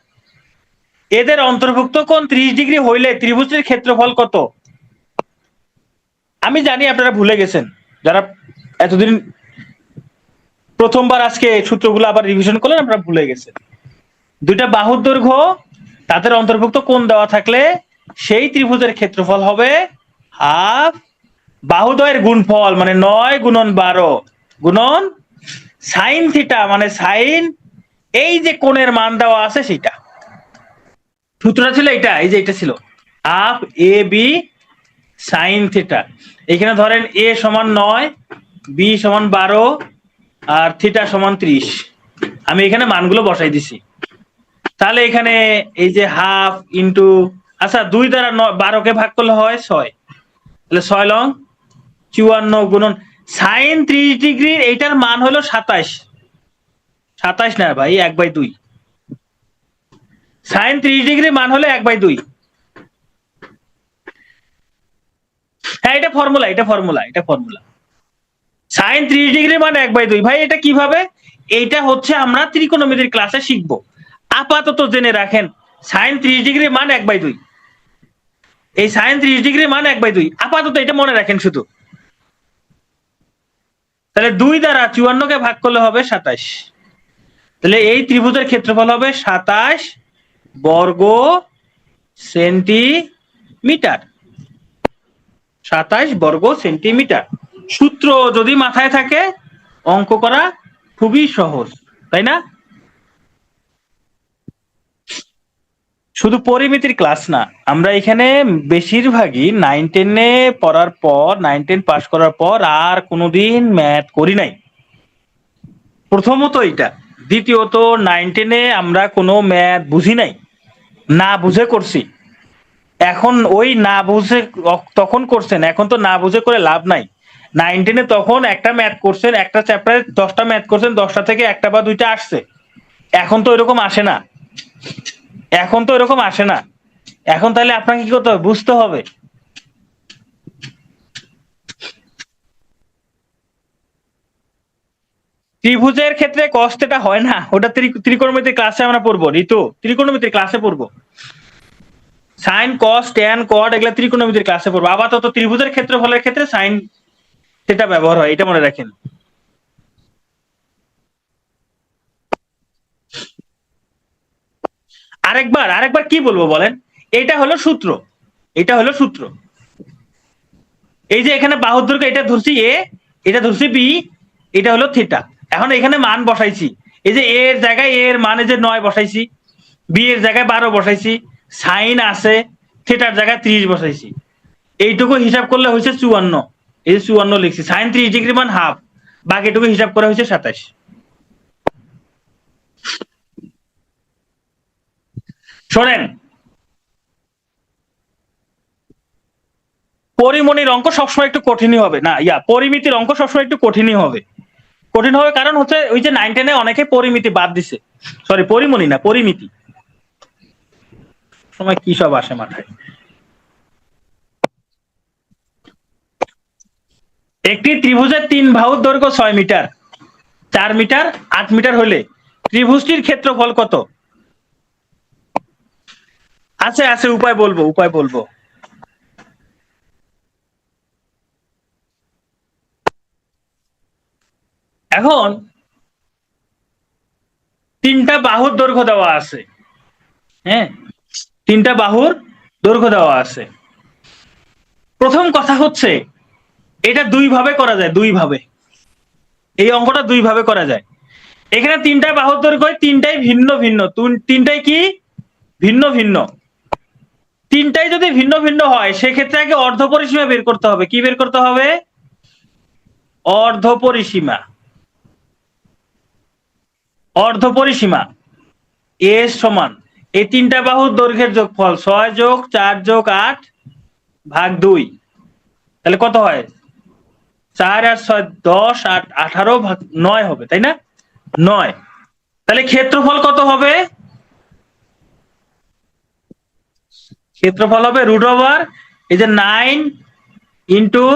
এদের অন্তর্ভুক্ত কোণ 30 ডিগ্রি হইলে ত্রিভুজের ক্ষেত্রফল কত? আমি জানি আপনারা ভুলে গেছেন, যারা এতদিন প্রথমবার আজকে সূত্রগুলো আবার রিভিশন করলেন, আপনারা ভুলে গেছেন। 2টা বাহুর দৈর্ঘ্য, তাদের অন্তর্ভুক্ত কোণ দেওয়া থাকলে সেই ত্রিভুজের ক্ষেত্রফল হবে হাফ বাহুদ্বয়ের গুণফল, মানে 9 গুণন 12 গুণন সাইন থিটা, মানে সাইন এই যে কোণের মান দেওয়া আছে সেটা। সূত্রটা ছিল এটা, এই যে এটা ছিল half A B sine theta. এখানে ধরেন এ সমান 9, বি সমান 12, আর থিটা সমান 30। আমি এখানে মানগুলো বসাই দিছি। তাহলে এখানে এই যে হাফ ইন্টু, আচ্ছা 2 দ্বারা 12কে ভাগ করলে হয় 6, তাহলে 6 লং 54 গুণন সাইন 30 ডিগ্রির এইটার মান হলো 27। 27 না ভাই, 1/2। সাইন 30 ডিগ্রির মান হলো 1/2। হ্যাঁ, এটা ফর্মুলা, এটা ফর্মুলা, এটা ফর্মুলা। সাইন 30 ডিগ্রির মান 1/2। ভাই এটা কিভাবে? এইটা হচ্ছে আমরা ত্রিকোণমিতির ক্লাসে শিখবো। আপাতত জেনে রাখেন সাইন 30 ডিগ্রির মান 1/2। এই সাইন 30 ডিগ্রির মান 1/2 আপাতত এটা মনে রাখেন শুধু। তাহলে 2 দ্বারা 54কে ভাগ করলে হবে 27। তাহলে এই ত্রিভুজের ক্ষেত্রফল হবে 27 বর্গ সেন্টিমিটার। 27 বর্গ সেন্টিমিটার। সূত্র যদি মাথায় থাকে অঙ্ক করা খুবই সহজ, তাই না? শুধু পরিমিতির ক্লাস না, আমরা এখানে বেশিরভাগই 9-10-এ পড়ার পর, 9-10 পাস করার পর আর কোনোদিন ম্যাথ করি নাই। প্রথমত এটা, দ্বিতীয়ত 9-10-এ আমরা কোনো ম্যাথ বুঝি নাই, না বুঝে করছি। এখন ওই না বুঝে তখন করছেন, এখন তো না বুঝে করে লাভ নাই। 9-10-এ তখন একটা ম্যাথ করছেন, একটা চ্যাপ্টারে 10টা ম্যাথ করছেন, 10টা থেকে একটা বা দুইটা আসছে। এখন তো এরকম আসে না, এখন তো এরকম আসে না। এখন তাহলে আপনাকে কি করতে হবে? বুঝতে হবে। ত্রিভুজের ক্ষেত্রে cos θ হয় না, ওটা ত্রিকোণমিতির ক্লাসে আমরা পড়বো। ঋতু, ত্রিকোণমিতির ক্লাসে পড়বো। সাইন কস ট্যান কট এগুলা ত্রিকোণমিতির ক্লাসে পড়বো। আপাতত ত্রিভুজের ক্ষেত্রফলের ক্ষেত্রে সাইন থিটা ব্যবহার হয়, এটা মনে রাখেন। আরেকবার কি বলবো বলেন? এটা হলো সূত্র, এটা হলো সূত্র। এই যে এখানে বাহুর দৈর্ঘ্য এটা ধরছি এ, এটা ধরছি বি, এটা হলো থিটা। এখন এখানে মান বসাইছি, এই যে এ এর জায়গায় এ এর মানে যে 9 বসাইছি, বি এর জায়গায় 12 বসাইছি, সাইন আছে, থিটার জায়গায় 30 বসাইছি। এইটুকু হিসাব করলে হয়েছে 54। এই যে 54 লিখছি, সাইন 30 ডিগ্রি মান হাফ, বাকিটুকু হিসাব করা হয়েছে 27। শোনেন, পরিমণির অঙ্ক সবসময় একটু কঠিনই হবে না, পরিমিতির অঙ্ক সবসময় একটু কঠিনই হবে। কঠিন হবে কারণ হচ্ছে ওই যে 9-10-এ অনেকে পরিমিতি বাদ দিছে, সরি পরিমণি না, পরিমিতি। সময় কি সব আসে মাথায়। একটি ত্রিভুজের 3 বাহুর দৈর্ঘ্য 6 মিটার, 4 মিটার, 8 মিটার হলে ত্রিভুজটির ক্ষেত্রফল কত? আছে আছে, উপায় বলবো, উপায় বলবো। এখন 3টা বাহুর দৈর্ঘ্য দেওয়া আছে, হ্যাঁ, 3টা বাহুর দৈর্ঘ্য দেওয়া আছে। প্রথম কথা হচ্ছে এটা 2 ভাবে করা যায়, 2 ভাবে। এই অঙ্কটা 2 ভাবে করা যায়। এখানে 3টা বাহুর দৈর্ঘ্য 3টাই ভিন্ন ভিন্ন, 3টাই কি ভিন্ন ভিন্ন। 3টাই যদি ভিন্ন ভিন্ন হয় সেক্ষেত্রে আগে অর্ধপরিসীমা বের করতে হবে। কি বের করতে হবে? অর্ধপরিসীমা। অর্ধপরিসীমা এস সমান এই 3টা বাহুর দৈর্ঘ্যের যোগফল 6 যোগ 4 যোগ 8 ভাগ 2। তাহলে কত হয়? 4 আর 6 10, 8 18 ভাগ 9 হবে, তাই না? 9। তাহলে ক্ষেত্রফল কত হবে? ক্ষেত্রফল হবে √, এই যে 9 ইন্টু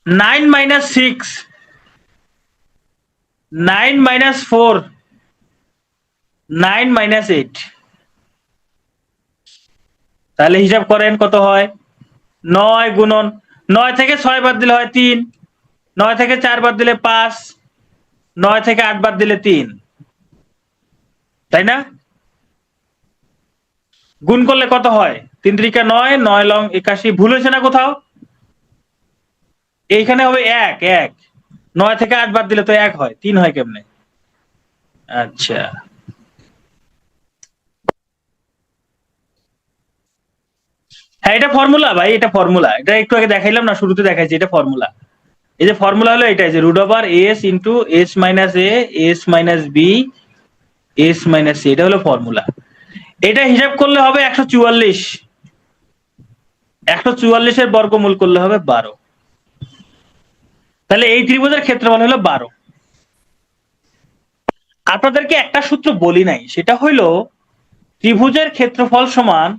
9 মাইনাস 6, 9 মাইনাস 4, 9 মাইনাস 8। তাহলে হিসাব করেন কত হয়? 9 গুণন 9 থেকে 6 বাদ দিলে হয় 3, 9 থেকে 4 বাদ দিলে 5, 9 থেকে 8 বাদ দিলে 3, তাই না? গুণ করলে কত হয়? 3 3 9, 9 লং 81। ভুল হয়েছে না কোথাও? এইখানে হবে 1 1, 9 থেকে 8 বাদ দিলে তো 1 হয়, 3 হয় কেমনে? আচ্ছা, হ্যাঁ এটা ফর্মুলা ভাই, এটা ফর্মুলা। এটা একটু আগে দেখাইলাম না, শুরুতে দেখাইছি, এটা ফর্মুলা। এই যে ফর্মুলা হলো এটাই, যে √s into s minus a, s minus b, s minus c, এটা হলো ফর্মুলা। এটা হিসাব করলে হবে 144। 144 এর বর্গমূল করলে হবে 12। তাহলে এই ত্রিভুজের ক্ষেত্রফল হলো 12। আপনাদেরকে একটা সূত্র বলি নাই, সেটা হইলো ত্রিভুজের ক্ষেত্রফল সমান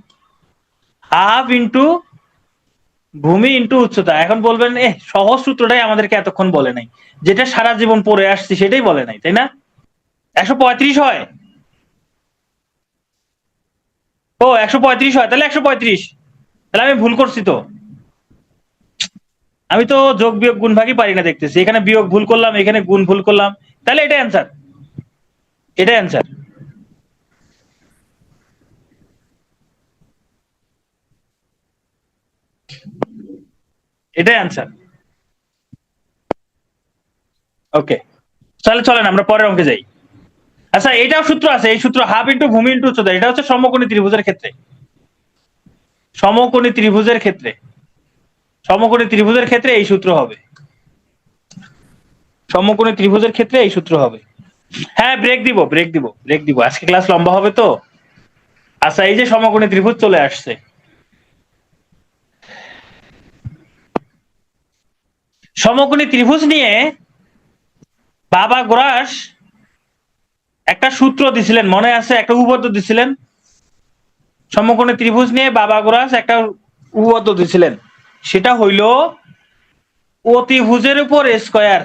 হাফ ইন্টু ভূমি ইন্টু উচ্চতা। এখন বলবেন সহজ সূত্রটাই আমাদেরকে এতক্ষণ বলে নাই, যেটা সারা জীবন পড়ে আসছি সেটাই বলে নাই, তাই না? 135 হয়, ও 135 হয়, তাহলে 135। তাহলে আমি ভুল করছি তো, আমি তো যোগ বিয়োগ গুণ ভাগই পারি না দেখতেছি, এখানে বিয়োগ ভুল করলাম, এখানে গুণ ভুল করলাম, তাহলে এটা অ্যান্সার, এটা অ্যান্সার। এটাই অ্যান্সার। ওকে, তাহলে চলেন আমরা পরের অঙ্কে যাই। আচ্ছা, এটাও সূত্র আছে, এই সূত্র হাফ ইন্টু ভূমি ইন্টু উচ্চতা, এটা হচ্ছে সমকোণী ত্রিভুজের ক্ষেত্রে, সমকোণী ত্রিভুজের ক্ষেত্রে, সমকোণী ত্রিভুজের ক্ষেত্রে এই সূত্র হবে, সমকোণী ত্রিভুজের ক্ষেত্রে এই সূত্র হবে। হ্যাঁ, ব্রেক দিব, ব্রেক দিব, ব্রেক দিব, আজকে ক্লাস লম্বা হবে তো। আচ্ছা, এই যে সমকোণী ত্রিভুজ চলে আসছে, সমকোণী ত্রিভুজ নিয়ে বাবা গোরাস একটা সূত্র দিছিলেন, মনে আছে? একটা উপপাদ্য দিছিলেন, সমকোণী ত্রিভুজ নিয়ে বাবা গোরাস একটা উপপাদ্য দিছিলেন, সেটা হইল অতিভুজের উপর স্কয়ার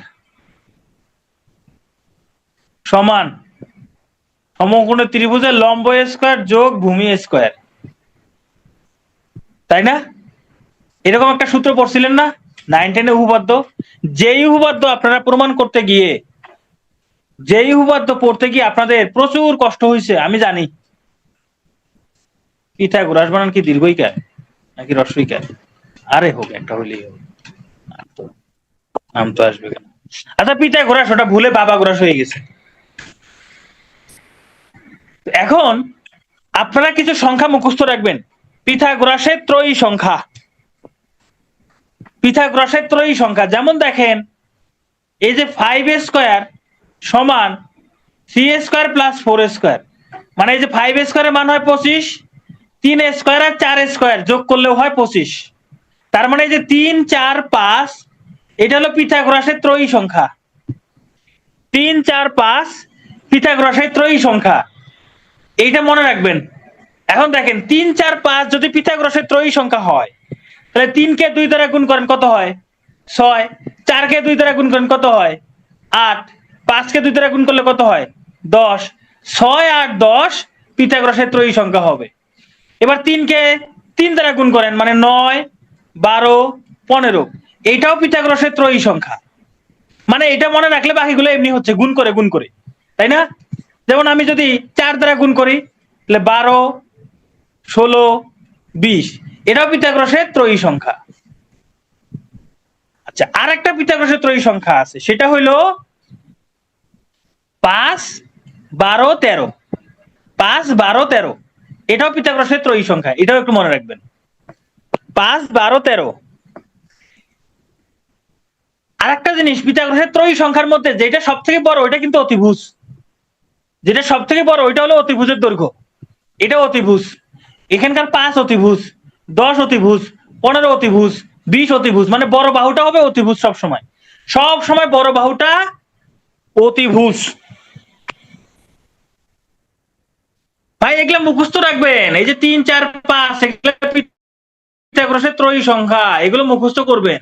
সমান সমকোণী ত্রিভুজের লম্ব স্কয়ার যোগ ভূমি স্কয়ার, তাই না? এরকম একটা সূত্র পড়ছিলেন না 9, 10 উপপাদ্য? যেই উপপাদ্য আপনারা প্রমাণ করতে গিয়ে, যেই উপপাদ্য পড়তে গিয়ে আপনাদের প্রচুর কষ্ট হয়েছে আমি জানি। পিথাগোরাস বানান কি দীর্ঘইকার নাকি হ্রস্বইকার? আরে হোক, একটা হইলেই হোক, নাম তো আসবে কেন? আচ্ছা, পিথাগোরাস ওটা ভুলে বাবা গোরাস হয়ে গেছে। এখন আপনারা কিছু সংখ্যা মুখস্থ রাখবেন, পিথাগোরাসের ত্রয়ী সংখ্যা, পিথাগোরাসের ত্রয়ী সংখ্যা, যেমন দেখেন এই যে 5 স্কয়ার সমান 3 স্কয়ার প্লাস 4 স্কয়ার, মানে এই যে 5 স্কয়ারের মান হয় 25, 3 স্কয়ার আর 4 স্কয়ার যোগ করলেও হয় 25, তার মানে এই যে 3, 4, 5, এটা হলো পিথাগোরাসের ত্রয়ী সংখ্যা। 3, 4, 5 পিথাগোরাসের ত্রয়ী সংখ্যা, এইটা মনে রাখবেন। এখন দেখেন 3, 4, 5 যদি পিথাগোরাসের ত্রয়ী সংখ্যা হয়, তাহলে 3 কে 2 দ্বারা গুণ করেন কত হয়? 6। 4 কে 2 দ্বারা গুণ করেন কত হয়? 8। 5 কে 2 দ্বারা গুণ করলে কত হয়? 10। 6, 8, 10 পিথাগোরাসের ত্রয়ী সংখ্যা হবে। এবার 3 কে 3 দ্বারা গুণ করেন, মানে 9, 12, 15, এইটাও পিথাগোরাসের ত্রয়ী সংখ্যা। মানে এটা মনে রাখলে বাকিগুলো এমনি হচ্ছে, গুণ করে গুণ করে, তাই না? যেমন আমি যদি 4 দ্বারা গুণ করি তাহলে 12, 16, 20, এটাও পিথাগোরাসের ত্রয়ী সংখ্যা। আচ্ছা, আর একটা পিথাগোরাসের ত্রয়ী সংখ্যা আছে, সেটা হইল 5, 12, 13, 5, 12, 13, এটাও পিথাগোরাসের ত্রয়ী সংখ্যা, এটাও একটু মনে রাখবেন। 5, 12, 13। আর একটা জিনিস, পিথাগোরাসের ত্রয়ী সংখ্যার মধ্যে যেটা সব থেকে বড় ওইটা কিন্তু অতিভুজ, যেটা সব থেকে বড় ওইটা হলো অতিভুজের দৈর্ঘ্য, এটা অতিভুজ। এখানকার 5 অতিভুজ, 10 অতিভুজ, 15 অতিভুজ, 20 অতিভুজ, মানে বড় বাহুটা হবে অতিভুজ সব সময়, সব সময় বড় বাহুটা অতিভুজ। ভাই এগুলা মুখস্থ রাখবেন, এই যে 3, 4, 5 এগুলো পিথাগোরাসের ত্রয়ী সংখ্যা, এগুলো মুখস্থ করবেন।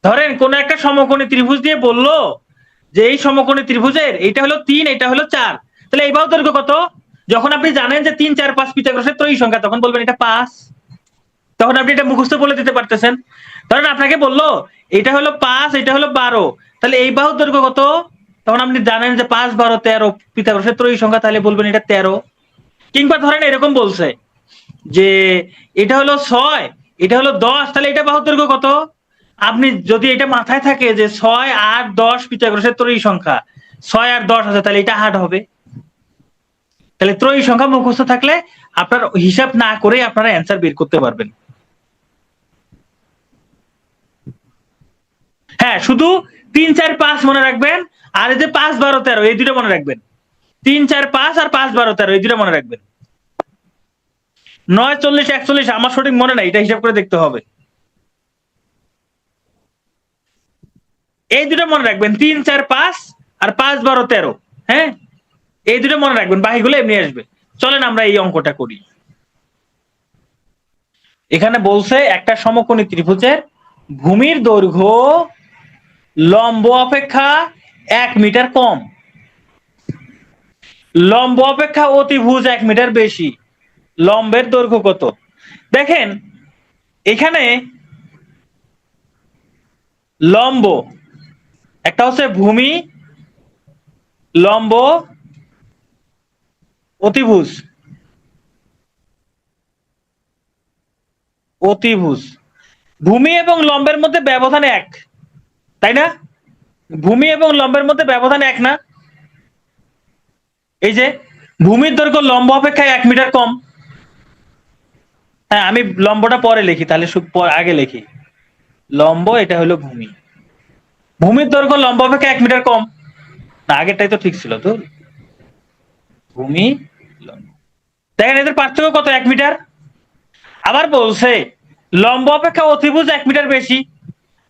ধরেন কোন একটা সমকোণী ত্রিভুজ দিয়ে বললো যে এই সমকোণী ত্রিভুজের এইটা হলো 3, এটা হলো 4, তাহলে এই বাহুর দৈর্ঘ্য কত? যখন আপনি জানেন যে 3, 4, 5 পিথাগোরাসের ত্রয়ী সংখ্যা, তখন বলবেন এটা 5, তখন আপনি এটা মুখস্থ বলে দিতে পারতেছেন। ধরেন আপনাকে বললো এটা হলো 5, এটা হলো 12, তাহলে এই বাহুর দৈর্ঘ্য কত? তখন আপনি জানেন যে 5, 12, 13 পিথাগোরাসের ত্রয়ী সংখ্যা, তাহলে বলবেন এটা 13। কিংবা ধরেন এরকম বলছে যে এটা হলো 6, এটা হলো 10, তাহলে এটা বাহুর দৈর্ঘ্য কত? আপনি যদি এটা মাথায় থাকে যে 6, 8, 10 পিথাগোরাসের ত্রয়ী সংখ্যা, 6 আর 10 আছে, তাহলে এটা 8 হবে। তাহলে ত্রয়ী সংখ্যা মুখস্থ থাকলে আপনার হিসাব না করে আপনারা অ্যান্সার বের করতে পারবেন। হ্যাঁ, শুধু 3, 4, 5 মনে রাখবেন, আর এই যে 5, 12, 13 এই দুটো মনে রাখবেন। 3, 4, 5 আর 5, 12, 13 এই দুটো মনে রাখবেন। 9, 40, 41 আমার সঠিক মনে নাই, এটা হিসাব করে দেখতে হবে। এই দুটো মনে রাখবেন, 3 4 5 আর 5 12 13। হ্যাঁ, এই দুটো মনে রাখবেন, বাকিগুলো এমনি আসবে। চলেন আমরা এই অঙ্কটা করি। এখানে বলছে একটা সমকোণী ত্রিভুজের ভূমির দৈর্ঘ্য লম্ব অপেক্ষা 1 মিটার কম, লম্ব অপেক্ষা অতিভুজ 1 মিটার বেশি, লম্বের দৈর্ঘ্য কত? দেখেন এখানে লম্ব একটা হচ্ছে ভূমি, লম্ব, অতিভুজ, অতিভুজ। ভূমি এবং লম্বের মধ্যে ব্যবধান 1, তাই না? ভূমি এবং লম্বের মধ্যে ব্যবধান 1 না? এই যে ভূমির দৈর্ঘ্য লম্ব অপেক্ষা 1 মিটার কম। হ্যাঁ, আমি লম্বটা পরে লিখি, তাহলে আগে লিখি লম্ব, এটা হলো ভূমি। ভূমির দৈর্ঘ্য লম্ব অপেক্ষা 1 মিটার কম না, আগেরটাই তো ঠিক ছিল তো। ভূমি, লম্ব, দেখেন এদের পার্থক্য কত? 1 মিটার। আবার বলছে লম্ব অপেক্ষা অতিভুজ 1 মিটার বেশি,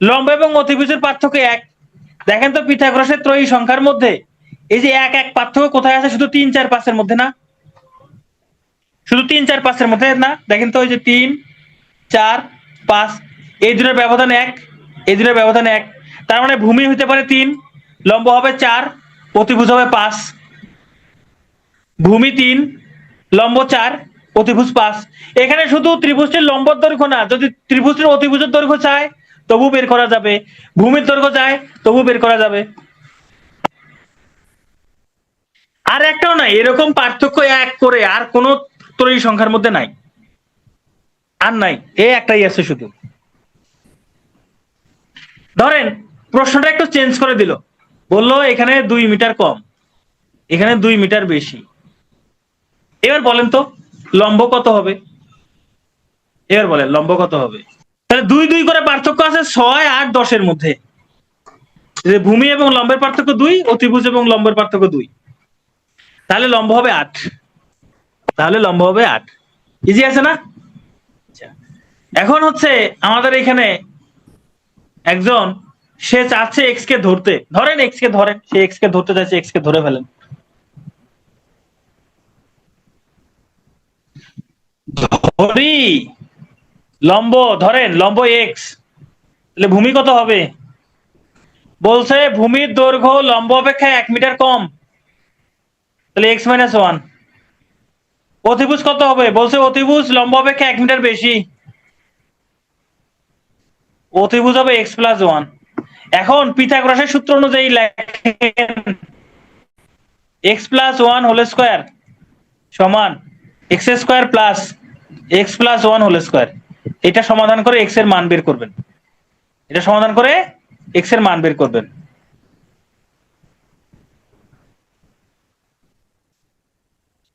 লম্ব এবং অতিভুজের পার্থক্য 1। দেখেন তো পিথাগোরাসের ত্রয়ী সংখ্যার মধ্যে এই যে 1 1 পার্থক্য কোথায় আছে? শুধু 3 4 5 এর মধ্যে না? শুধু 3 4 5 এর মধ্যে না? দেখেন তো, ওই যে 3 4 5, এই দুটোর ব্যবধান 1, এই দুটোর ব্যবধান 1। তার মানে ভূমি হতে পারে 3, লম্ব হবে 4, অতিভুজ হবে 5। ভূমি 3, লম্ব 4, অতিভুজ 5। এখানে শুধু ত্রিভুজটির লম্বর দৈর্ঘ্য না, যদি ত্রিভুজটির অতিভুজের দৈর্ঘ্য চায় তবু বের করা যাবে, ভূমির দৈর্ঘ্য চায় তবু বের করা যাবে। আর একটাও নাই এরকম পার্থক্য 1 করে আর কোন ত্রয়ী সংখ্যার মধ্যে নাই, আর নাই, এই একটাই আছে শুধু। ধরেন প্রশ্নটা একটু চেঞ্জ করে দিল, বললো এখানে 2 মিটার কম, এখানে 2 মিটার বেশি। এবার বলেন তো লম্ব কত হবে? এবার বলেন লম্ব কত হবে? তাহলে 2 2 করে পার্থক্য আছে 6 8 10 এর মধ্যে। যে ভূমি এবং লম্বের পার্থক্য 2, অতিভুজ এবং লম্বের পার্থক্য 2, তাহলে লম্ব হবে 8। তাহলে লম্ব হবে 8। ইজি আছে না? এখন হচ্ছে আমাদের এখানে একজন, সে চাচ্ছে এক্স কে ধরতে, ধরেন এক্স কে ধরেন, সে এক্স কে ধরতে চাইছে, এক্স কে ধরে ফেলেন। ধরি লম্ব, ধরেন লম্ব এক্স, তাহলে ভূমি কত হবে? বলছে ভূমির দৈর্ঘ্য লম্ব অপেক্ষা 1 মিটার কম, তাহলে x মাইনাস 1। অতিভুজ কত হবে? বলছে অতিভুজ লম্ব অপেক্ষা 1 মিটার বেশি, অতিভুজ হবে x প্লাস 1। এখন পিথাগোরাসের সূত্র অনুযায়ী লেখেন x প্লাস 1 হোল স্কয়ার সমান x square plus x plus 1 whole square. এটা সমাধান করে x এর মান বের করবেন, এটা সমাধান করে x এর মান বের করবেন।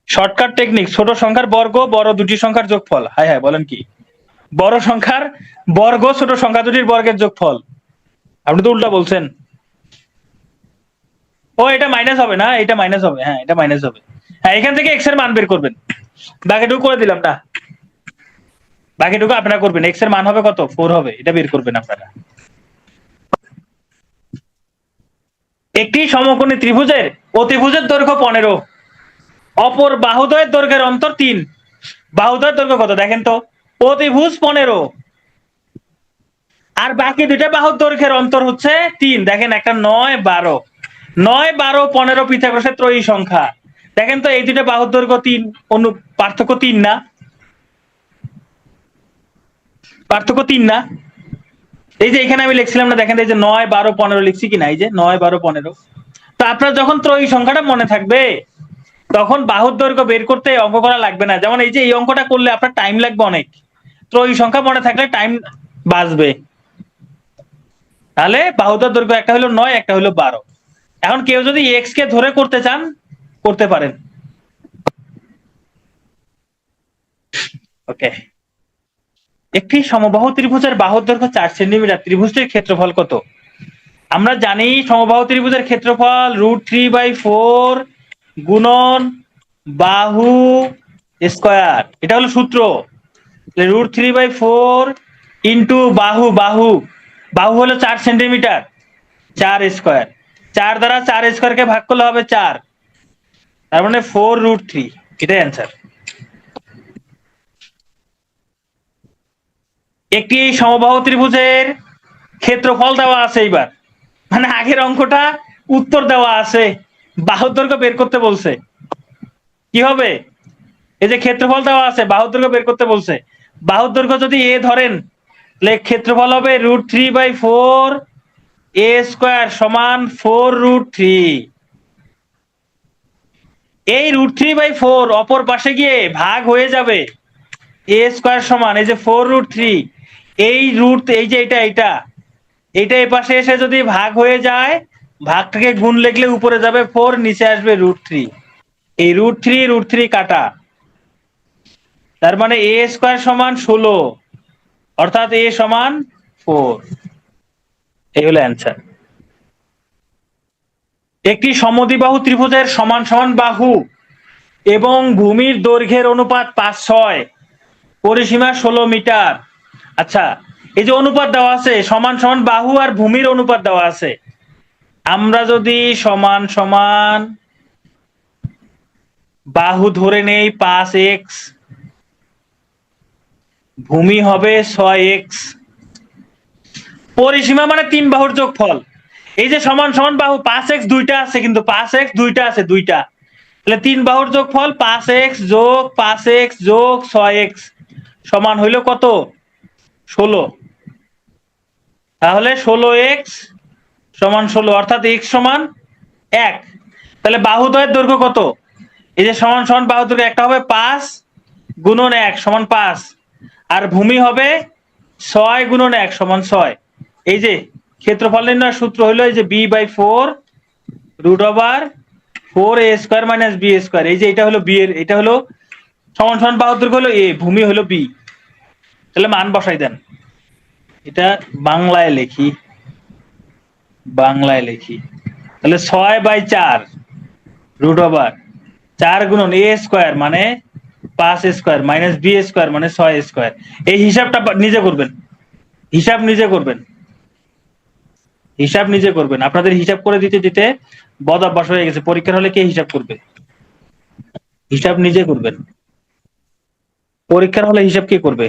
শর্টকাট টেকনিক, ছোট সংখ্যার বর্গ বড় দুটি সংখ্যার যোগফল। হাই হাই, বলেন কি? বড় সংখ্যার বর্গ ছোট সংখ্যা দুটির বর্গের যোগফল। আপনি তো উল্টা বলছেন। ও এটা মাইনাস হবে না, এটা মাইনাস হবে, হ্যাঁ এটা মাইনাস হবে। হ্যাঁ, এখান থেকে x এর মান বের করবেন। বাকিটুকু করে দিলাম না, বাকিটুকু আপনারা করবেন। x এর মান হবে কত? 4 হবে, এটা বের করবেন আপনারা। একটি সমকোণী ত্রিভুজের অতিভুজের দৈর্ঘ্য 15, অপর বাহুদ্বয়ের দৈর্ঘ্যের অন্তর 3। বাহুদ্বয়ের দৈর্ঘ্য কত দেখেন তো? অতিভুজ 15 আর বাকি দুইটা বাহুর দৈর্ঘ্যের অন্তর হচ্ছে 3। দেখেন একটা 9 12, 9 12 15 পিথাগোরাসের ত্রয়ী সংখ্যা। দেখেন তো এই দুইটা বাহুর দৈর্ঘ্য 3, পার্থক্য 3 না? পার্থক্য 3 না? এই যে এখানে আমি লিখছিলাম না, দেখেন এই যে 9 12 15 লিখছি কিনা, এই যে 9 12 15। তো আপনার যখন ত্রয়ী সংখ্যাটা মনে থাকবে তখন বাহুর দৈর্ঘ্য বের করতে অঙ্ক করা লাগবে না। যেমন এই যে এই অঙ্কটা করলে আপনার টাইম লাগবে অনেক, ত্রয়ী সংখ্যা মনে থাকলে টাইম বাঁচবে। তাহলে বাহুদ্বয়ের দৈর্ঘ্য একটা হলো 9, একটা হলো 12। এখন কেউ যদি এক্স কে ধরে করতে চান করতে পারেন। ওকে, একটি সমবাহু ত্রিভুজের বাহুর দৈর্ঘ্য 4 সেন্টিমিটার, ত্রিভুজটির ক্ষেত্রফল কত? আমরা জানি সমবাহু ত্রিভুজের ক্ষেত্রফল √3/4 গুণন বাহু স্কয়ার, এটা হলো সূত্র। √3/4 ইন্টু বাহু, বাহু বাহু হলো 4 সেন্টিমিটার, 4 স্কোয়ার। 4 দ্বারা 4 স্কোয়ারকে ভাগ করলে হবে 4, তার মানে 4√3। এটাই অ্যান্সার। একটি সমবাহু ত্রিভুজের ক্ষেত্রফল দেওয়া আছে, এইবার মানে আগের অঙ্কটা উত্তর দেওয়া আছে, বাহুর দৈর্ঘ্য বের করতে বলছে। কি হবে? এই যে ক্ষেত্রফল দেওয়া আছে, বাহুর দৈর্ঘ্য বের করতে বলছে। বাহুর দৈর্ঘ্য যদি এ ধরেন, তাহলে ক্ষেত্রফল হবে √3/4 a স্কোয়ার সমান 4√3। এই √3/4 অপর পাশে গিয়ে ভাগ হয়ে যাবে a স্কোয়ার সমান এই যে 4√3, এই রুট, এই যে এটা এই পাশে এসে যদি ভাগ হয়ে যায়, ভাগটাকে গুণ লিখলে উপরে যাবে 4, নিচে আসবে √3। এই √3 কাটা, তার মানে a স্কোয়ার সমান 16, অর্থাৎ a সমান 4। এই হলো অ্যান্সার। একটি সমদ্বিবাহু ত্রিভুজের সমান সমান বাহু এবং ভূমির দৈর্ঘ্যের অনুপাত 5:6, পরিসীমা 16 মিটার। আচ্ছা, এই যে অনুপাত দেওয়া আছে, সমান সমান বাহু আর ভূমির অনুপাত দেওয়া আছে, আমরা যদি সমান সমান বাহু ধরে নেই 5x, ভূমি হবে 6x, পরিসীমা মানে 3 বাহুর যোগফল। এই যে সমান সমান বাহু 5x দুইটা আছে, কিন্তু 5x দুইটা আছে, দুইটা, তাহলে 3 বাহুর যোগফল 5x যোগ 5x যোগ 6x সমান হইল কত? 16। তাহলে 16x সমান 16, অর্থাৎ x সমান 1। তাহলে বাহুদ্বয়ের দৈর্ঘ্য কত? এই যে সমান সমান বাহুর দৈর্ঘ্য একটা হবে 5 গুণন 1 সমান 5, আর ভূমি হবে 6 গুণন 1 সমান 6। এই যে ক্ষেত্রফল নির্ণয়ের সূত্র হলো এই যে b/4 √4a square minus b square. এই যে এটা হলো b এর, এটা হলো সমান সমান বাহুর দৈর্ঘ্য হলো a, ভূমি হলো b। তাহলে মান বসাই দেন। এটা বাংলায় লিখি, তাহলে 6/4 √4 গুণন a স্কোয়ার মানে 5 স্কোয়ার মাইনাস b স্কোয়ার মানে 6 স্কোয়ার। এই হিসাবটা নিজে করবেন, হিসাব নিজে করবেন। আপনাদের হিসাব করে দিতে দিতে বদ অভ্যাস হয়ে গেছে, পরীক্ষার হলে কে হিসাব করবে? হিসাব নিজে করবেন। পরীক্ষার হলে হিসাব কে করবে?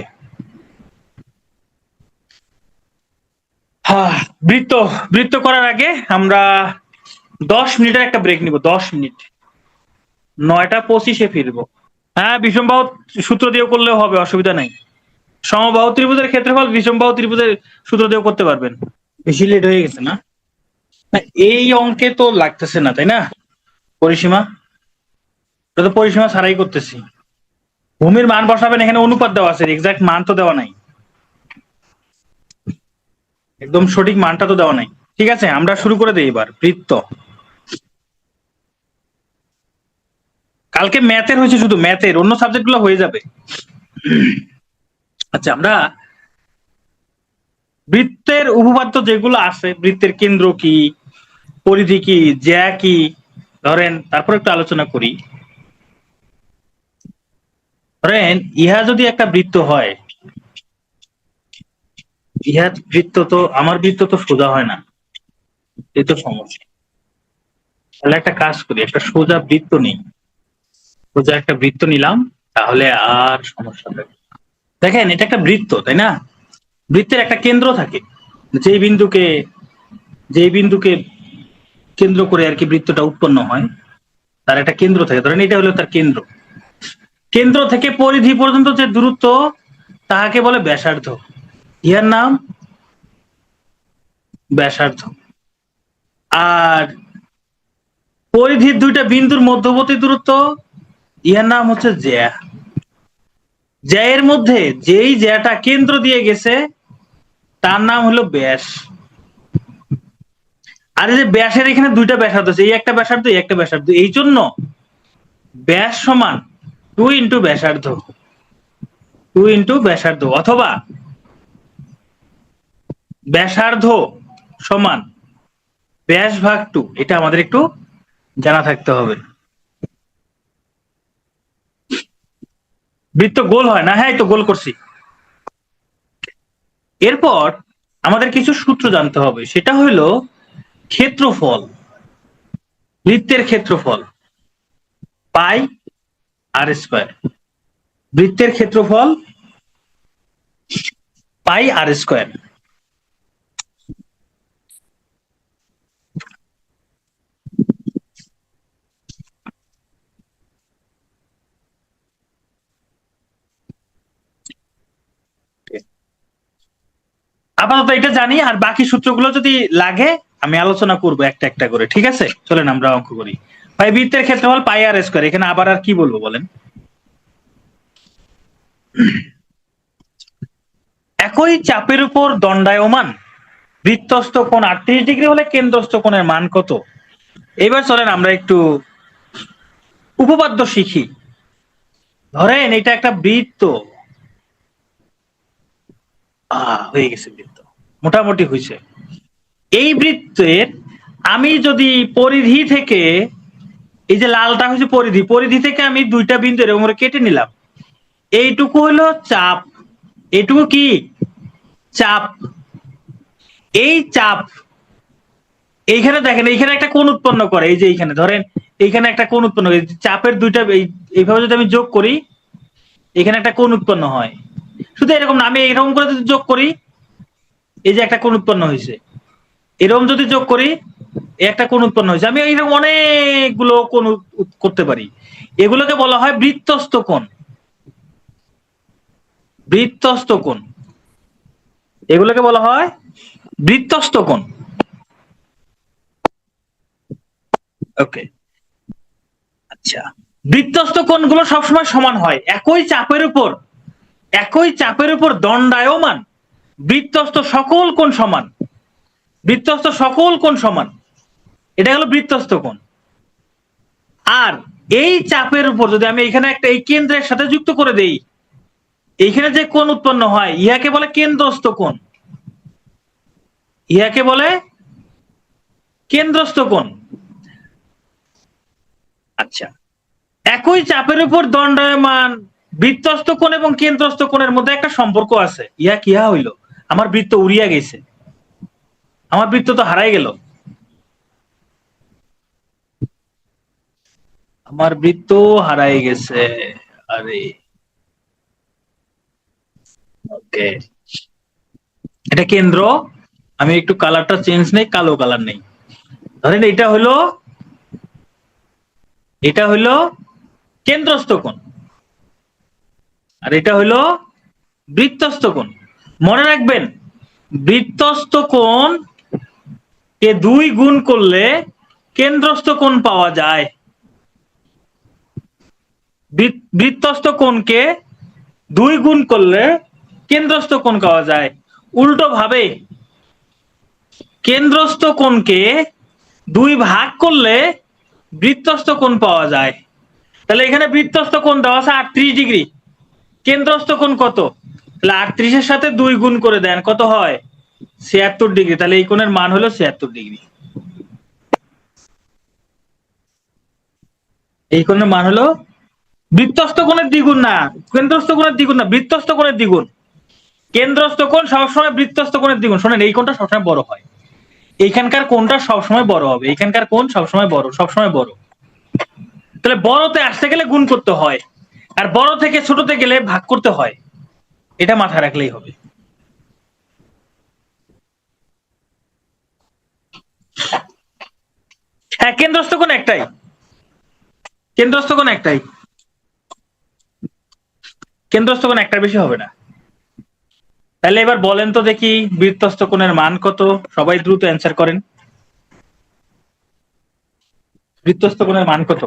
বৃত্ত বৃত্ত করার আগে আমরা 10 মিনিটের একটা ব্রেক নিব, 10 মিনিট, 9টা 25-এ ফিরবো। হ্যাঁ, বিষমবাহু সূত্র দিয়েও করলেও হবে, অসুবিধা নাই। সমবাহু ত্রিভুজের ক্ষেত্রফল বিষমবাহু ত্রিভুজের সূত্র দিয়েও করতে পারবেন। বেশি লেট হয়ে গেছে না? এই অঙ্কে তো লাগতেছে না, তাই না? পরিসীমা, এটা তো পরিসীমা ছাড়াই করতেছি। ভূমির মান বসাবেন, এখানে অনুপাত দেওয়া আছে, এক্সাক্ট মান তো দেওয়া নাই, একদম সঠিক মানটা তো দেওয়া নাই। ঠিক আছে, আমরা শুরু করে দিই এবার। বৃত্ত, কালকে ম্যাথের হয়েছে, শুধু ম্যাথের, অন্য সাবজেক্ট গুলো হয়ে যাবে। আচ্ছা, আমরা বৃত্তের উপপাদ্য যেগুলো আছে, বৃত্তের কেন্দ্র কি, পরিধি কি, জ্যা কি, ধরেন তারপর একটু আলোচনা করি। ধরেন ইহা যদি একটা বৃত্ত হয়, ইহা বৃত্ত তো, আমার বৃত্ত তো সোজা হয় না, এই তো সমস্যা। তাহলে একটা কাজ করি, একটা সোজা বৃত্ত নিই, সোজা একটা বৃত্ত নিলাম, তাহলে আর সমস্যা হবে। দেখেন, এটা একটা বৃত্ত, তাই না? বৃত্তের একটা কেন্দ্র থাকে, যেই বিন্দুকে কেন্দ্র করে আর কি বৃত্তটা উৎপন্ন হয়, তার একটা কেন্দ্র থাকে। ধরেন এটা হলো তার কেন্দ্র। কেন্দ্র থেকে পরিধি পর্যন্ত যে দূরত্ব, তাহাকে বলে ব্যাসার্ধ। ইহার নাম ব্যাসার্ধ। আর পরিধির দুইটা বিন্দুর মধ্যবর্তী দূরত্ব, ইহার নাম হচ্ছে জ্যা। জ্যায়ের মধ্যে যেই জ্যাটা কেন্দ্র দিয়ে গেছে, তার নাম হলো ব্যাস। আর এই যে ব্যাসের এখানে দুইটা ব্যাসার্ধ আছে, এই একটা ব্যাসার্ধ, এই একটা ব্যাসার্ধ, এই জন্য ব্যাস সমান 2 ইন্টু ব্যাসার্ধ, 2 ইন্টু ব্যাসার্ধ, অথবা ব্যাসার্ধ সমান ব্যাস ভাগ 2। এটা আমাদের একটু জানা থাকতে হবে। বৃত্ত গোল হয় না? হ্যাঁ, এই তো গোল করছি। এরপর আমাদের কিছু সূত্র জানতে হবে, সেটা হলো ক্ষেত্রফল, বৃত্তের ক্ষেত্রফল পাই আর স্কয়ার, বৃত্তের ক্ষেত্রফল পাই আর স্কয়ার। আপাতত এটা জানি, আর বাকি সূত্রগুলো যদি লাগে আমি আলোচনা করব একটা একটা করে, ঠিক আছে? চলেন আমরা অঙ্ক করি। ভাই বৃত্তের ক্ষেত্রফল পাই আর স্কয়ার, এখানে আবার আর কি বলবো বলেন? একই চাপের উপর দণ্ডায়মান বৃত্তস্থ কোণ 38 ডিগ্রি হলে কেন্দ্রস্থ কোণের মান কত? এবার চলেন আমরা একটু উপপাদ্য শিখি। ধরেন এটা একটা বৃত্ত, হয়ে গেছে বৃত্ত, মোটামুটি হয়েছে। এই বৃত্তের আমি যদি পরিধি থেকে, এই যে লালটা হচ্ছে পরিধি, পরিধি থেকে আমি দুইটা বিন্দু এরকম করে কেটে নিলাম, এইটুকু হলো চাপ, এইটুকু কি চাপ। এই চাপ এইখানে দেখেন, এইখানে একটা কোণ উৎপন্ন করে, এই যে এইখানে ধরেন এইখানে একটা কোণ উৎপন্ন করে, চাপের দুইটা এইভাবে যদি আমি যোগ করি এখানে একটা কোণ উৎপন্ন হয়। শুধু এরকম না, আমি এরকম করে যদি যোগ করি এই যে একটা কোণ উৎপন্ন হয়েছে, এরকম যদি যোগ করি একটা কোণ উৎপন্ন হয়েছে, আমি এইরকম অনেকগুলো কোণ করতে পারি। এগুলোকে বলা হয় বৃত্তস্থ কোণ, বৃত্তস্থ কোণ, এগুলোকে বলা হয় বৃত্তস্থ কোণ। ওকে, আচ্ছা, বৃত্তস্থ কোণগুলো সবসময় সমান হয়। একই চাপের উপর দণ্ডায়মান বৃত্তস্থ সকল কোণ সমান, বৃত্তস্থ সকল কোণ সমান, এটা হলো বৃত্তস্থ কোণ। আর এই চাপের উপর যদি আমি এখানে একটা এই কেন্দ্রের সাথে যুক্ত করে দেই, এইখানে যে কোণ উৎপন্ন হয় ইহাকে বলে কেন্দ্রস্থ কোণ, ইহাকে বলে কেন্দ্রস্থ কোণ। আচ্ছা, একই চাপের উপর দণ্ডায়মান বৃত্তস্থ কোণ এবং কেন্দ্রস্থ কোণের মধ্যে একটা সম্পর্ক আছে। ইহা কিহা হইল? আমার বৃত্ত উড়িয়া গেছে, আমার বৃত্ত তো হারাই গেল, আমার বৃত্ত হারাই গেছে। আরে ওকে, এটা কেন্দ্র, আমি একটু কালারটা চেঞ্জ নেই, কালো কালার নেই। ধরেন এটা হইলো কেন্দ্রস্থ কোণ, আর এটা হইলো বৃত্তস্থ কোণ। মনে রাখবেন, বৃত্তস্থ কোণ কে 2 গুণ করলে কেন্দ্রস্থ কোণ পাওয়া যায়। বৃত্তস্থ কোণকে 2 গুণ করলে কেন্দ্রস্থ কোণ পাওয়া যায়। উল্টো ভাবে কেন্দ্রস্থ কোণকে 2 ভাগ করলে বৃত্তস্থ কোণ পাওয়া যায়। তাহলে এখানে বৃত্তস্থ কোণ দেওয়া আছে 38 ডিগ্রি, কেন্দ্রস্থ কোণ কত? তাহলে 38 এর সাথে 2 গুণ করে দেন, কত হয়? 76 ডিগ্রি। তাহলে এই কোণের মান হলো 76 ডিগ্রি। এই কোণের মান হলো বৃত্তস্থ কোণের দ্বিগুণ না, কেন্দ্রস্থ কোণের দ্বিগুণ না, বৃত্তস্থ কোণের দ্বিগুণ। কেন্দ্রস্থ কোণ সবসময় বৃত্তস্থ কোণের দ্বিগুণ। শোনেন, এই কোণটা সবসময় বড় হয়, এইখানকার কোণটা সবসময় বড় হবে, এইখানকার কোণ সবসময় বড়, সবসময় বড়। তাহলে বড়তে আসতে গেলে গুণ করতে হয়, আর বড় থেকে ছোটতে গেলে ভাগ করতে হয়, এটা মাথায় রাখলেই হবে। হ্যাঁ, কেন্দ্রস্থ কোণ একটাই, কেন্দ্রস্থ কোণ একটাই, কেন্দ্রস্থ কোণ একটার বেশি হবে না। তাহলে এবার বলেন তো দেখি বৃত্তস্থ কোণের মান কত? সবাই দ্রুত অ্যান্সার করেন, বৃত্তস্থ কোণের মান কত?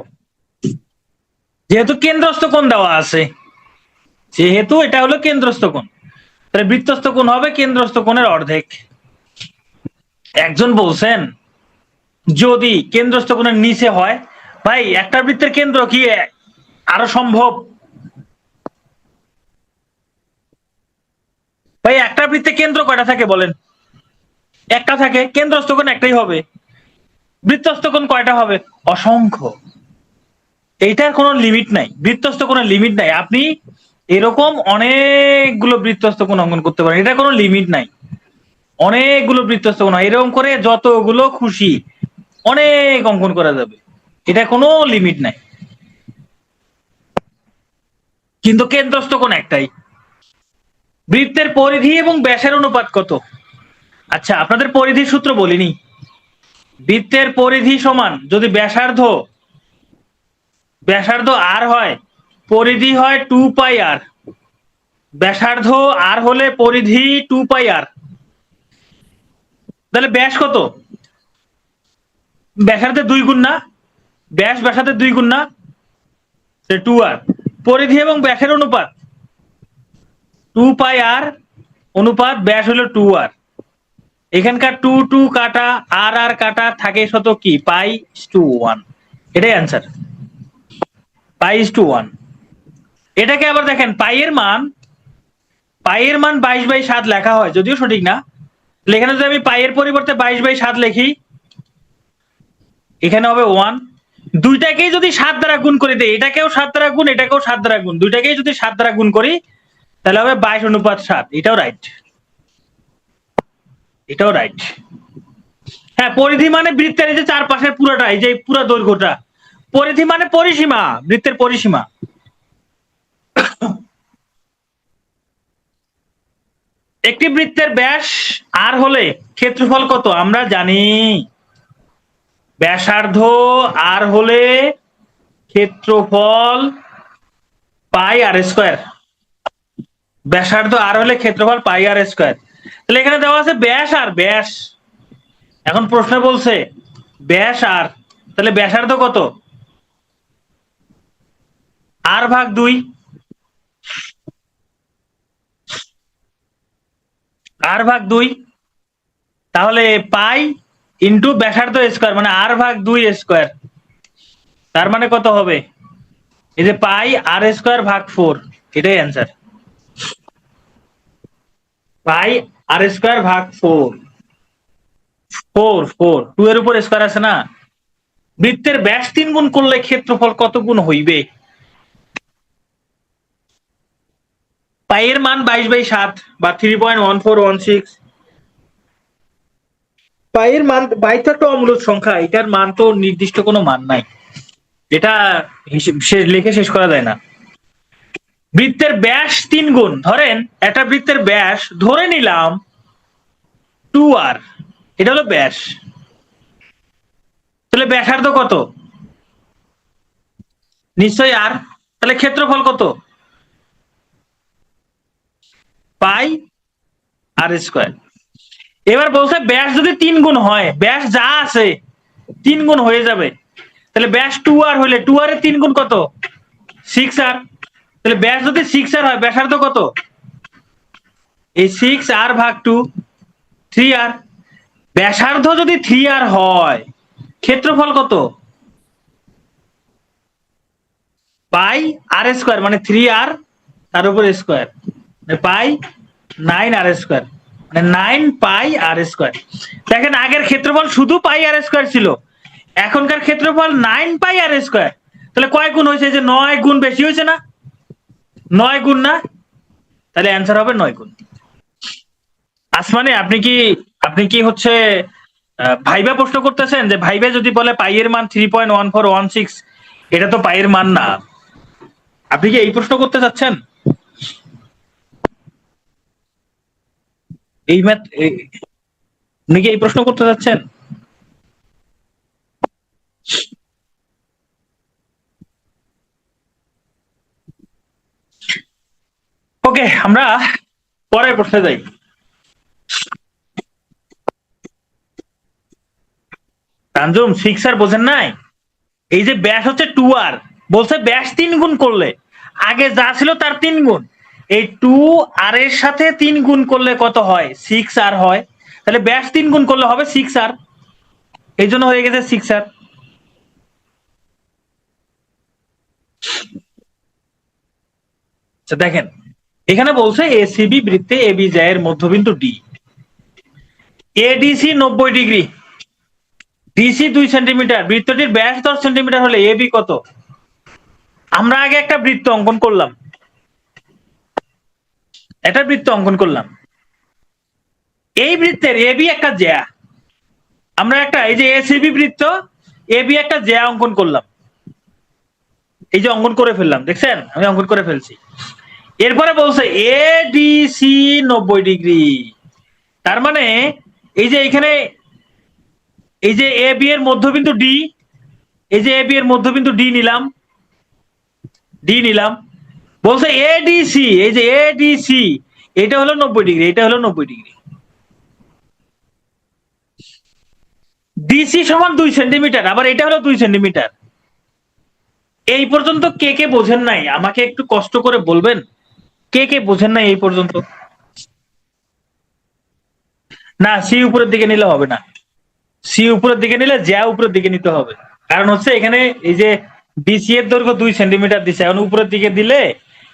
যেহেতু কেন্দ্রস্থ কোণ দেওয়া আছে, যেহেতু এটা হলো কেন্দ্রস্থ কোণ, তাহলে বৃত্তস্থ কোণ হবে কেন্দ্রস্থ কোণের অর্ধেক। একজন বলছেন যদি কেন্দ্রস্থ কোণের নিচে হয়, ভাই একটা বৃত্তের কেন্দ্র কি আরো সম্ভব? ভাই একটা বৃত্তে কেন্দ্র কয়টা থাকে বলেন? একটা থাকে, কেন্দ্রস্থ কোণ একটাই হবে। বৃত্তস্থ কোণ কয়টা হবে? অসংখ্য। এইটার কোনো লিমিট নাই, বৃত্তস্থ কোণের লিমিট নাই। আপনি এরকম অনেকগুলো বৃত্তস্থ কোণ অঙ্কন করতে পারেন, এটা কোনো লিমিট নাই। অনেকগুলো বৃত্তস্থ কোণ হয়, এরকম করে যতগুলো খুশি অনেক অঙ্কন করা যাবে, এটা কোনো লিমিট নাই। কিন্তু কেন্দ্রস্থ কোণ একটাই। বৃত্তের পরিধি এবং ব্যাসের অনুপাত কত? আচ্ছা, আপনাদের পরিধির সূত্র বলিনি। বৃত্তের পরিধি সমান যদি ব্যাসার্ধ আর হয়, পরিধি হয় 2 পাই আর। ব্যাসার্ধ আর হলে পরিধি 2 পাই আর। তাহলে ব্যাস কত? ব্যাসার্ধের 2 গুণ না? ব্যাসার্ধের 2 গুণ না? 2 আর। পরিধি এবং ব্যাসের অনুপাত 2 পাই আর অনুপাত ব্যাস হলো 2 আর। এখানকার 2 কাটা আর কাটা থাকে শত কি পাই/1। এটাই অ্যান্সার, পাই/1। এটাকে আবার দেখেন, পাইয়ের মান 22/7 লেখা হয়, যদিও সঠিক না। এখানে যদি আমি পাইয়ের পরিবর্তে 22/7 লিখি, এখানে হবে 1। দুইটাকেই যদি 7 দ্বারা গুণ করে দেই, এটাকেও 7 দ্বারা গুণ, এটাকেও 7 দ্বারা গুণ, দুইটাকেই যদি 7 দ্বারা গুণ করি তাহলে হবে 22/7। এটাও রাইট, এটাও রাইট। হ্যাঁ, পরিধি মানে বৃত্তের এই যে চারপাশের পুরোটা, এই যে পুরো দৈর্ঘ্যটা। পরিধি মানে পরিসীমা, বৃত্তের পরিসীমা। একটি বৃত্তের ব্যাস আর হলে ক্ষেত্রফল কত? আমরা জানি ব্যাসার্ধ আর হলে ক্ষেত্রফল πr²। ব্যাসার্ধ আর হলে ক্ষেত্রফল πr²। তাহলে এখানে দেওয়া আছে ব্যাস আর ব্যাস। এখন প্রশ্নে বলছে ব্যাস আর, তাহলে ব্যাসার্ধ কত? r/2। r/2, তাহলে পাই ইন্টু ব্যাসার্ধ স্কয়ার মানে r/2²। তার মানে কত হবে? এই যে πr²/4, এটাই অ্যান্সার। πr²/4, 4 2 এর উপর স্কয়ার আছে না। বৃত্তের ব্যাস 3 গুণ করলে ক্ষেত্রফল কত গুণ হইবে? পাইয়ের মান 22/7 বা 3.1416। পাইয়ের মান, পাই তো একটা অমূলদ সংখ্যা, এটার মান তো নির্দিষ্ট কোনো মান নাই, এটা লিখে শেষ করা যায় না। বৃত্তের ব্যাস 3 গুণ, ধরেন একটা বৃত্তের ব্যাস ধরে নিলাম 2r, এটা হলো ব্যাস। তাহলে ব্যাসার্ধ কত? নিশ্চয়ই আর। তাহলে ক্ষেত্রফল কত? πr²। এবার বলছে ব্যাস যদি 3 গুণ হয়, ব্যাস যা আছে 3 গুণ হয়ে যাবে। তাহলে ব্যাস 2r হলে 2r এর 3 গুণ কত? 6r। তাহলে ব্যাস যদি 6r হয়, ব্যাসার্ধ কত? এই 6r/2, 3r। ব্যাসার্ধ যদি 3r হয়, ক্ষেত্রফল কত? πr² মানে 3r তার উপর স্কয়ার, π9r², মানে 9πr²। দেখেন, আগের ক্ষেত্রফল শুধু πr² ছিল, এখনকার ক্ষেত্রফল 9πr²। তাহলে কয় গুণ হয়েছে? যে 9 গুণ বেশি হয়েছে না? 9 গুণ না? তাহলে অ্যান্সার হবে 9 গুণ। আসমানে, আপনি কি হচ্ছে ভাইবা প্রশ্ন করতেছেন? যে ভাইবা যদি বলে পাইয়ের মান 3.1416, এটা তো পাইয়ের মান না। আপনি কি এই প্রশ্ন করতে চাচ্ছেন? এই ম্যাথ, আপনি কি এই প্রশ্ন করতে চাচ্ছেন? ওকে, আমরা পরের প্রশ্নে যাই। তানজুম, 6r বোঝেন নাই? এই যে ব্যাস হচ্ছে 2r, বলছে ব্যাস 3 গুণ করলে, আগে যা ছিল তার 3 গুণ। এই 2r এর সাথে 3 গুণ করলে কত হয়? 6r হয়। তাহলে ব্যাস 3 গুণ করলে হবে 6r, এই জন্য হয়ে গেছে 6r। আচ্ছা দেখেন, এখানে বলছে এসিবি বৃত্তে এবি জ্যায়ের মধ্যবিন্দু D. ADC 90 degree, DC 2 centimetre, বৃত্তটির ব্যাস 10 সেন্টিমিটার হলে এবি কত? আমরা আগে একটা বৃত্ত অঙ্কন করলাম, এটা বৃত্ত অঙ্কন করলাম। এই বৃত্তের এবি একটা জ্যা, আমরা একটা এই যে এসিবি বৃত্ত, এবি একটা জ্যা অঙ্কন করলাম, এই যে অঙ্কন করে ফেললাম, দেখছেন আমি অঙ্কন করে ফেলছি। এরপরে বলছে এডিসি 90°। তার মানে এই যে এখানে এই যে এ বি এর মধ্যবিন্দু ডি, এই যে এ বি এর মধ্যবিন্দু ডি নিলাম, বলছে এডিসি, এই যে এডিসি এটা হলো 90°, এটা হলো 90°। ডিসি সমান 2 সেন্টিমিটার, আবার এটা হলো 2 সেন্টিমিটার। এই পর্যন্ত কে কে বোঝেন নাই আমাকে একটু কষ্ট করে বলবেন, কে কে বোঝেন নাই এই পর্যন্ত? না, সি উপরের দিকে নিলে হবে না, সি উপরের দিকে নিলে জ্যা উপরের দিকে নিতে হবে। কারণ হচ্ছে এখানে এই যে ডিসি এর দৈর্ঘ্য 2 সেন্টিমিটার দিছে, এখন উপরের দিকে দিলে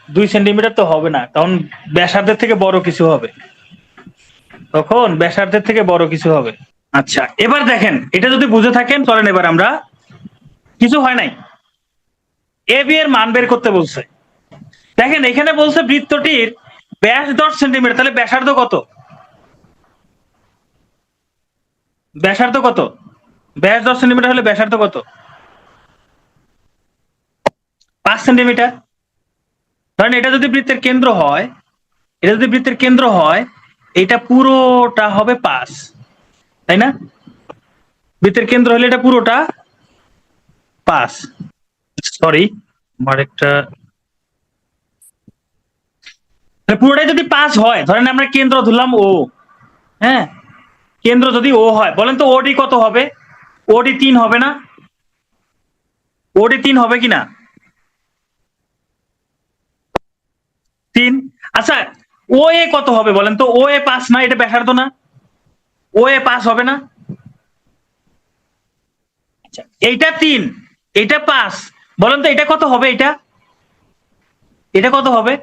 2 সেন্টিমিটার তো হবে না, কারণ ব্যাসার্ধের থেকে বড় কিছু হবে, তখন ব্যাসার্ধের থেকে বড় কিছু হবে। আচ্ছা, এবার দেখেন এটা যদি বুঝে থাকেন চলেন এবার আমরা, কিছু হয় নাই, এ বি এর মান বের করতে বলছে। দেখেন এখানে বলছে বৃত্তটির ব্যাস 10 সেন্টিমিটার, তাহলে ব্যাসার্ধ কত? ব্যাসার্ধ কত? ব্যাস 10 সেন্টিমিটার হলে ব্যাসার্ধ কত? 5 সেন্টিমিটার। ধরেন এটা যদি বৃত্তের কেন্দ্র হয়, এটা যদি বৃত্তের কেন্দ্র হয়, এটা পুরোটা হবে 5, তাই না? বৃত্তের কেন্দ্র হলে এটা পুরোটা 5। সরি, আমার একটা, পুরোটাই যদি 5 হয়, ধরেন আমরা কেন্দ্র ধরলাম ও, হ্যাঁ, কেন্দ্র যদি ও হয়, বলেন তো ওডি কত হবে? ওডি 3 হবে না? ওডি 3 হবে কিনা? 3। আচ্ছা, ও এ কত হবে বলেন তো? ও এ 5 না, এটা ব্যাসার্ধ না? ও এ 5 হবে না? আচ্ছা, এইটা 3, এটা 5, বলেন তো এটা কত হবে? এটা কত হবে?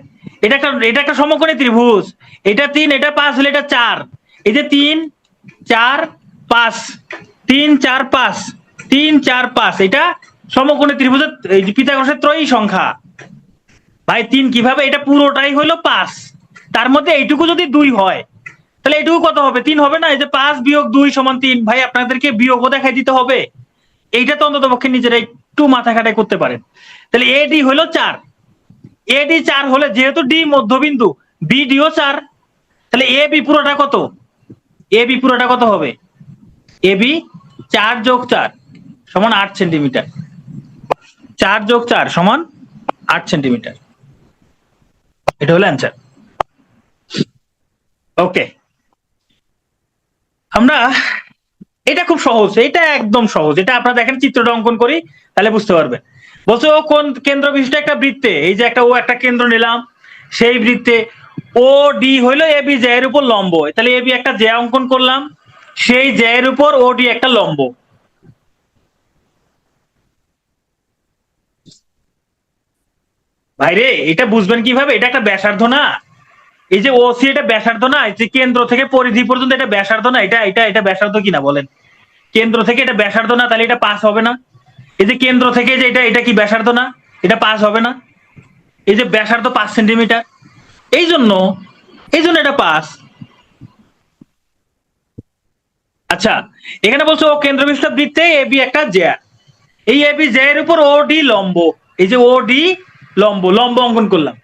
এটা একটা সমকোণী ত্রিভুজ, এটা 3, এটা 5 হলে এটা 4, এই যে 3 4 5, 3 4 5, 3 4 5, এটা সমকোণী ত্রিভুজের এই যে পিথাগোরাসের ত্রয়ী সংখ্যা। ভাই 3 কিভাবে? এটা পুরোটাই হলো 5, তার মধ্যে এইটুকু যদি 2 হয়, তাহলে এইটুকু কত হবে? 3 হবে না? এই যে 5 বিয়োগ 2 সমান 3। ভাই আপনাদেরকে বিয়োগও দেখাই দিতে হবে, এইটা তো অন্তত পক্ষে নিজেরা একটু মাথা খাটাই করতে পারেন। তাহলে এডি হলো 4, এডি 4 হলে যেহেতু ডি মধ্যবিন্দু, বিডিও 4, তাহলে এ বি পুরোটা কত? এ বি পুরোটা কত হবে? এ বি 4 যোগ 4 সমান 8 সেন্টিমিটার, 4 যোগ 4 সমান 8 সেন্টিমিটার, এটা হলো অ্যান্সার। ওকে, আমরা, এটা খুব সহজ, এটা একদম সহজ, এটা আপনারা দেখেন চিত্রটা অঙ্কন করি তাহলে বুঝতে পারবেন। বলছে ও কোন কেন্দ্র বিশিষ্ট একটা বৃত্তে, এই যে একটা ও একটা কেন্দ্র নিলাম, সেই বৃত্তে ও ডি হইলো এ বি জ্যা এর উপর লম্ব, তাহলে এ বি একটা জ্যা অঙ্কন করলাম, সেই জ্যা এর উপর ও ডি একটা লম্ব। ভাইরে এটা বুঝবেন কিভাবে? এটা একটা ব্যাসার্ধ না? এই যে ওসি এটা ব্যাসার্ধ না? এই যে কেন্দ্র থেকে পরিধি পর্যন্ত এটা ব্যাসার্ধ না? এটা ব্যাসার্ধ কিনা বলেন? কেন্দ্র থেকে এটা ব্যাসার্ধ না, তাহলে এটা 5 হবে না? এই যে কেন্দ্র থেকে যে এটা কি ব্যাসার্ধ না? এটা 5 হবে না? এই যে ব্যাসার্ধ 5 সেন্টিমিটার, এই জন্য এটা 5। আচ্ছা, এখানে বলছো ও কেন্দ্রবিষ্ট বৃত্তে এ বি একটা জ্যা, এই এ বি জ্যা এর উপর ও ডি লম্ব, এই যে ও ডি লম্ব অঙ্কন করলাম।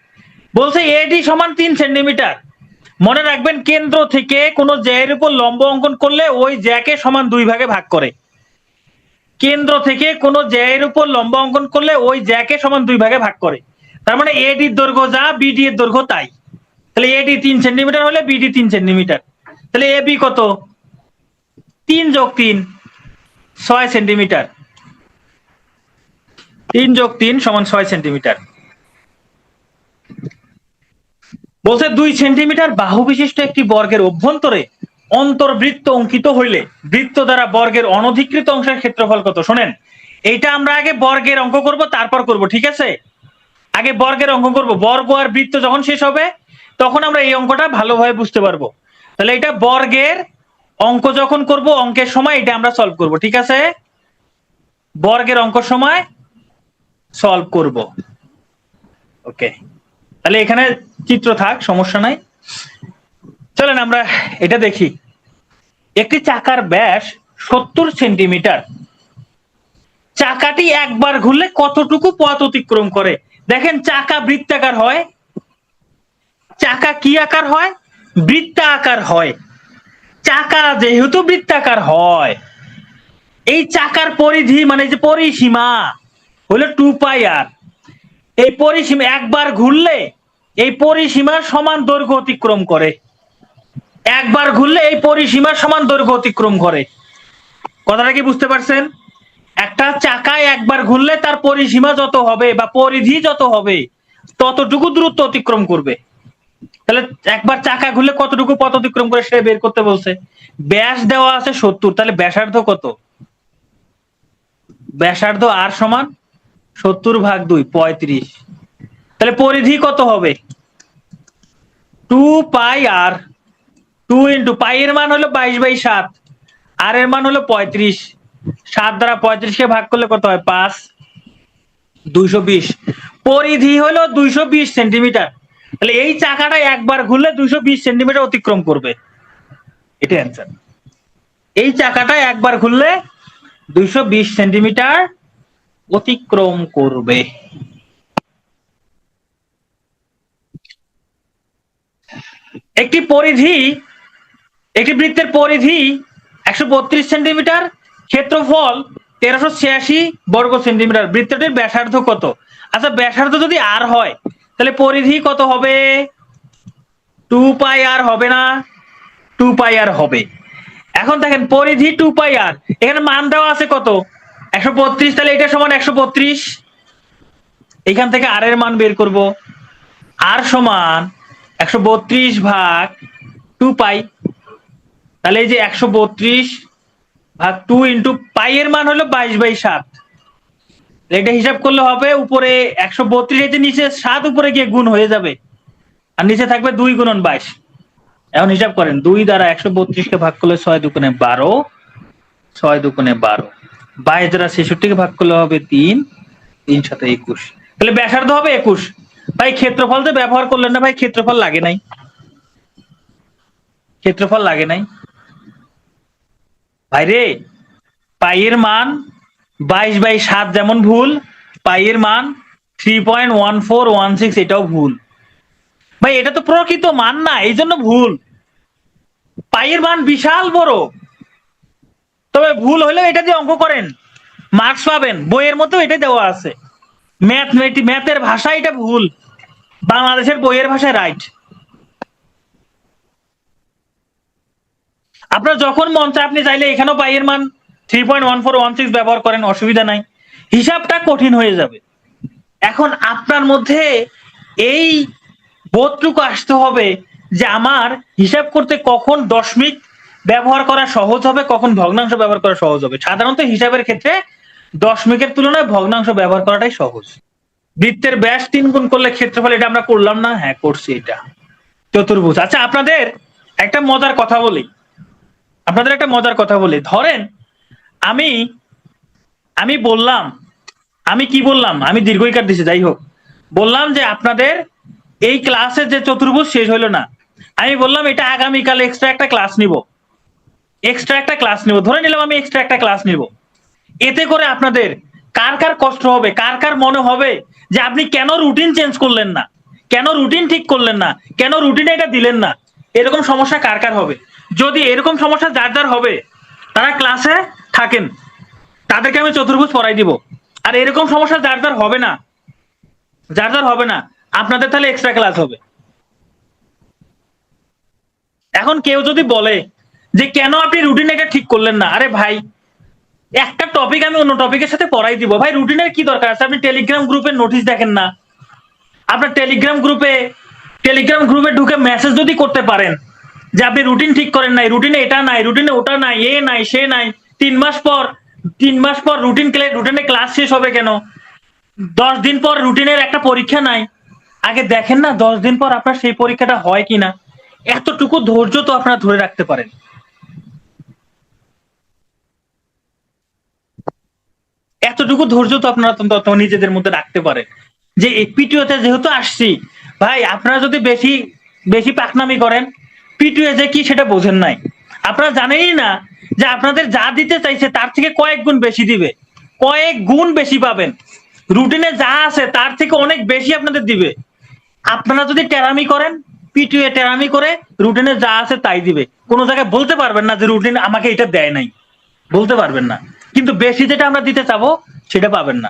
বলছে এডি সমান 3 সেন্টিমিটার। মনে রাখবেন কেন্দ্র থেকে কোন জ্যা এর উপর লম্ব অঙ্কন করলে ওই জ্যাকে সমান 2 ভাগে ভাগ করে। কেন্দ্র থেকে কোন জ্যা এর উপর লম্ব অঙ্কন করলে ওই জ্যাকে সমান 2 ভাগে ভাগ করে। তার মানে এডির দৈর্ঘ্য যা, বিডি এর দৈর্ঘ্য তাই। তাহলে এডি 3 সেন্টিমিটার হলে বিডি 3 সেন্টিমিটার। তাহলে এবি কত? 3 যোগ 3 6 সেন্টিমিটার, 3 যোগ 3 সমান 6 সেন্টিমিটার। বলছে 2 সেন্টিমিটার বাহু বিশিষ্ট একটি বর্গের অভ্যন্তরে অন্তর্বৃত্ত অঙ্কিত হইলে বৃত্ত দ্বারা বর্গের অনধিকৃত অংশের ক্ষেত্রফল কত? শোনেন, এইটা আমরা আগে বর্গের অঙ্ক করব, তারপর করব, ঠিক আছে? আগে বর্গের অঙ্ক করব, বর্গ আর বৃত্ত যখন শেষ হবে তখন আমরা এই অঙ্কটা ভালোভাবে বুঝতে পারবো। তাহলে এটা বর্গের অঙ্ক যখন করব, অঙ্কের সময় এটা আমরা সলভ করব, ঠিক আছে? বর্গের অঙ্ক সময় সলভ করব। ওকে, তাহলে এখানে চিত্র থাক, সমস্যা নাই। চলেন আমরা এটা দেখি। একটি চাকার ব্যাস 70 সেন্টিমিটার। চাকাটি একবার ঘুরলে কতটুকু পথ অতিক্রম করে? দেখেন চাকা বৃত্তাকার হয়, চাকা কি আকার হয়? বৃত্তাকার হয়। চাকা যেহেতু বৃত্তাকার হয়, এই চাকার পরিধি মানে যে পরিসীমা হলো 2πr। এই পরিসীমা একবার ঘুরলে এই পরিসীমার সমান দৈর্ঘ্য অতিক্রম করে। একবার ঘুরলে এই পরিসীমার সমান দৈর্ঘ্য অতিক্রম করে। কথাটা কি বুঝতে পারছেন? একটা চাকায় একবার ঘুরলে তার পরিসীমা যত হবে বা পরিধি যত হবে ততটুকু দূরত্ব অতিক্রম করবে। তাহলে একবার চাকা ঘুরলে কতটুকু পথ অতিক্রম করে সে বের করতে বলছে। ব্যাস দেওয়া আছে 70, তাহলে ব্যাসার্ধ কত? ব্যাসার্ধ আর সমান 70/2 35। তাহলে পরিধি কত হবে? 2πr। 2 ইন্টু পাই এর মান হলো 22/7, আর এর মান হলো 35। 7 দ্বারা 35 কে ভাগ করলে কত হয়? 5। 220। পরিধি হলো 220 সেন্টিমিটার। তাহলে এই চাকাটা একবার ঘুরলে 220 সেন্টিমিটার অতিক্রম করবে। এটা অ্যান্সার। এই চাকাটা একবার ঘুরলে 220 সেন্টিমিটার অতিক্রম করবে। একটি বৃত্তের পরিধি 132 সেন্টিমিটার, ক্ষেত্রফল 1386 বর্গ সেন্টিমিটার। বৃত্তটির ব্যাসার্ধ কত? আচ্ছা ব্যাসার্ধ যদি আর হয় তাহলে পরিধি কত হবে? 2πr হবে না? 2πr হবে। এখন দেখেন পরিধি 2πr, এখানে মান দেওয়া আছে কত? 132। তাহলে এটা সমান 132। এখান থেকে আর এর মান বের করব। আর সমান 132/2π। তাহলে এই যে 132/2 ইন্টু পাই এর মান হলো 22/7। এটা হিসাব করলে হবে উপরে 132, এই যে নিচে 7 উপরে গিয়ে গুণ হয়ে যাবে আর নিচে থাকবে 2 × 22। এখন হিসাব করেন 2 দ্বারা 132 কে ভাগ করলে 6 দুগুণে 12, 6 দুগুণে 12। 22 দ্বারা 66 কে ভাগ করলে হবে 3, 3 7 21। তাহলে ব্যাসার্ধ হবে 21। ভাই ক্ষেত্রফল যে ব্যবহার করলেন না ভাই, ক্ষেত্রফল লাগে নাই, ক্ষেত্রফল লাগে নাই ভাই রে। পাই এর মান 22/7 যেমন ভুল, পাই এর মান 3.1416 এটাও ভুল। ভাই এটা তো প্রকৃত মান না, এই জন্য ভুল। পাই এর মান বিশাল বড়, তবে ভুল হলে এটা দিয়ে অঙ্ক করেন, মার্কস পাবেন। বইয়ের মধ্যেও এটা দেওয়া আছে। ম্যাথের ভাষা এটা ভুল, বাংলাদেশের বইয়ের ভাষায় রাইট। আপনার যখন মন চায় আপনি চাইলে এখানেও পাই এর মান 3.1416 ব্যবহার করেন, অসুবিধা নাই। হিসাবটা কঠিন হয়ে যাবে। এখন আপনার মধ্যে এই বোধটুকু আসতে হবে যে আমার হিসাব করতে কখন দশমিক ব্যবহার করা সহজ হবে, কখন ভগ্নাংশ ব্যবহার করা সহজ হবে। সাধারণত হিসাবের ক্ষেত্রে দশমিকের তুলনায় ভগ্নাংশ ব্যবহার করাটাই সহজ। বৃত্তের ব্যাস 3 গুণ করলে ক্ষেত্রফল, এটা আমরা করলাম না? হ্যাঁ করছি। এটা চতুর্ভুজ। আচ্ছা আপনাদের একটা মজার কথা বলি, ধরেন আমি বললাম, আমি কি বললাম, আমি দীর্ঘইকার দিছি, যাই হোক, বললাম যে আপনাদের এই ক্লাসের যে চতুর্ভুজ শেষ হলো না, আমি বললাম এটা আগামীকাল এক্সট্রা একটা ক্লাস নিব, ধরে নিলাম আমি এক্সট্রা একটা ক্লাস নিব। এতে করে আপনাদের কার কার কষ্ট হবে, কার কার মনে হবে যে আপনি কেন রুটিন চেঞ্জ করলেন না, কেন রুটিন ঠিক করলেন না, কেন রুটিনে এটা দিলেন না, এরকম সমস্যা কার কার হবে? যদি এরকম সমস্যা যার যার হবে তারা ক্লাসে থাকেন, তাদেরকে আমি চতুর্ভুজ পড়াই দিব। আর এরকম সমস্যা যার যার হবে না, আপনাদের তাহলে এক্সট্রা ক্লাস হবে। এখন কেউ যদি বলে যে কেন আপনি রুটিন এটা ঠিক করলেন না, আরে ভাই একটা টপিক আমি অন্য টপিকের সাথে পড়াই দিব, ভাই রুটিনের কি দরকার আছে? আপনি টেলিগ্রাম গ্রুপের নোটিশ দেখেন না? আপনার টেলিগ্রাম গ্রুপে ঢুকে মেসেজ যদি করতে পারেন যে আপনি রুটিন ঠিক করেন নাই, রুটিনে এটা নাই, রুটিনে ওটা নাই, এ নাই সে নাই, 3 মাস পর রুটিনে ক্লাস শেষ হবে কেন, 10 দিন পর রুটিনের একটা পরীক্ষা নাই, আগে দেখেন না 10 দিন পর আপনার সেই পরীক্ষাটা হয় কিনা। এতটুকু ধৈর্য তো আপনারা ধরে রাখতে পারেন। এতটুকু ধৈর্য তো আপনারা নিজেদের মধ্যে রাখতে পারেন যে পিটিওতে যেহেতু আসছি, ভাই আপনারা যদি বেশি বেশি পাকনামি করেন, পিটিও যে কি সেটা বোঝেন নাই। আপনারা জানেনই না যে আপনাদের যা দিতে চাইছে তার থেকে কয়েক গুণ বেশি দিবে, কয়েক গুণ বেশি পাবেন। রুটিনে যা আছে তার থেকে অনেক বেশি আপনাদের দিবে। আপনারা যদি টেরামি করেন, পিটিএ টেরামি করে রুটিনে যা আছে তাই দিবে। কোনো জায়গায় বলতে পারবেন না যে রুটিন আমাকে এটা দেয় নাই, বলতে পারবেন না। কিন্তু বেশি যেটা আমরা দিতে চাবো সেটা পাবেন না।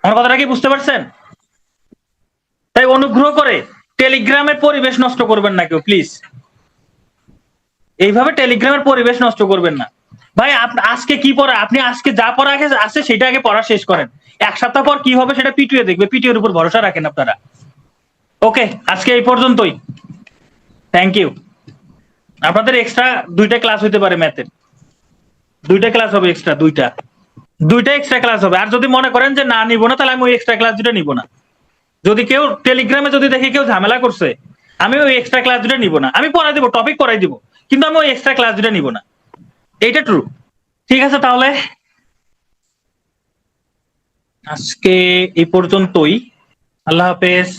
আমার কথাটা কি বুঝতে পারছেন? তাই অনুগ্রহ করে টেলিগ্রামের পরিবেশ নষ্ট করবেন না কেউ, প্লিজ। এইভাবে টেলিগ্রামের পরিবেশ নষ্ট করবেন না ভাই। আজকে কি পড়া, আপনি আজকে যা পড়া আছে সেটা আগে পড়া শেষ করেন। এক সপ্তাহ পর কি হবে সেটা পিটিএ দেখবে, পিটিএর উপর ভরসা রাখেন আপনারা। ওকে, আজকে এই পর্যন্তই। Thank you. আপনাদের এক্সট্রা 2টা ক্লাস হইতে পারে, ম্যাথের 2টা ক্লাস হবে, এক্সট্রা 2টা এক্সট্রা ক্লাস হবে। আর যদি মনে করেন যে না নিব না, তাহলে আমি ওই এক্সট্রা ক্লাস 2টা নিব না। যদি কেউ টেলিগ্রামে যদি দেখি কেউ ঝামেলা করছে, আমি ওই এক্সট্রা ক্লাস 2টা নিব না। আমি পড়াই দিব, টপিক পড়াই দিব, কিন্তু আমি ওই এক্সট্রা ক্লাস 2টা নিব না। এইটা ট্রু। ঠিক আছে, তাহলে আজকে এই পর্যন্তই। আল্লাহ হাফেজ।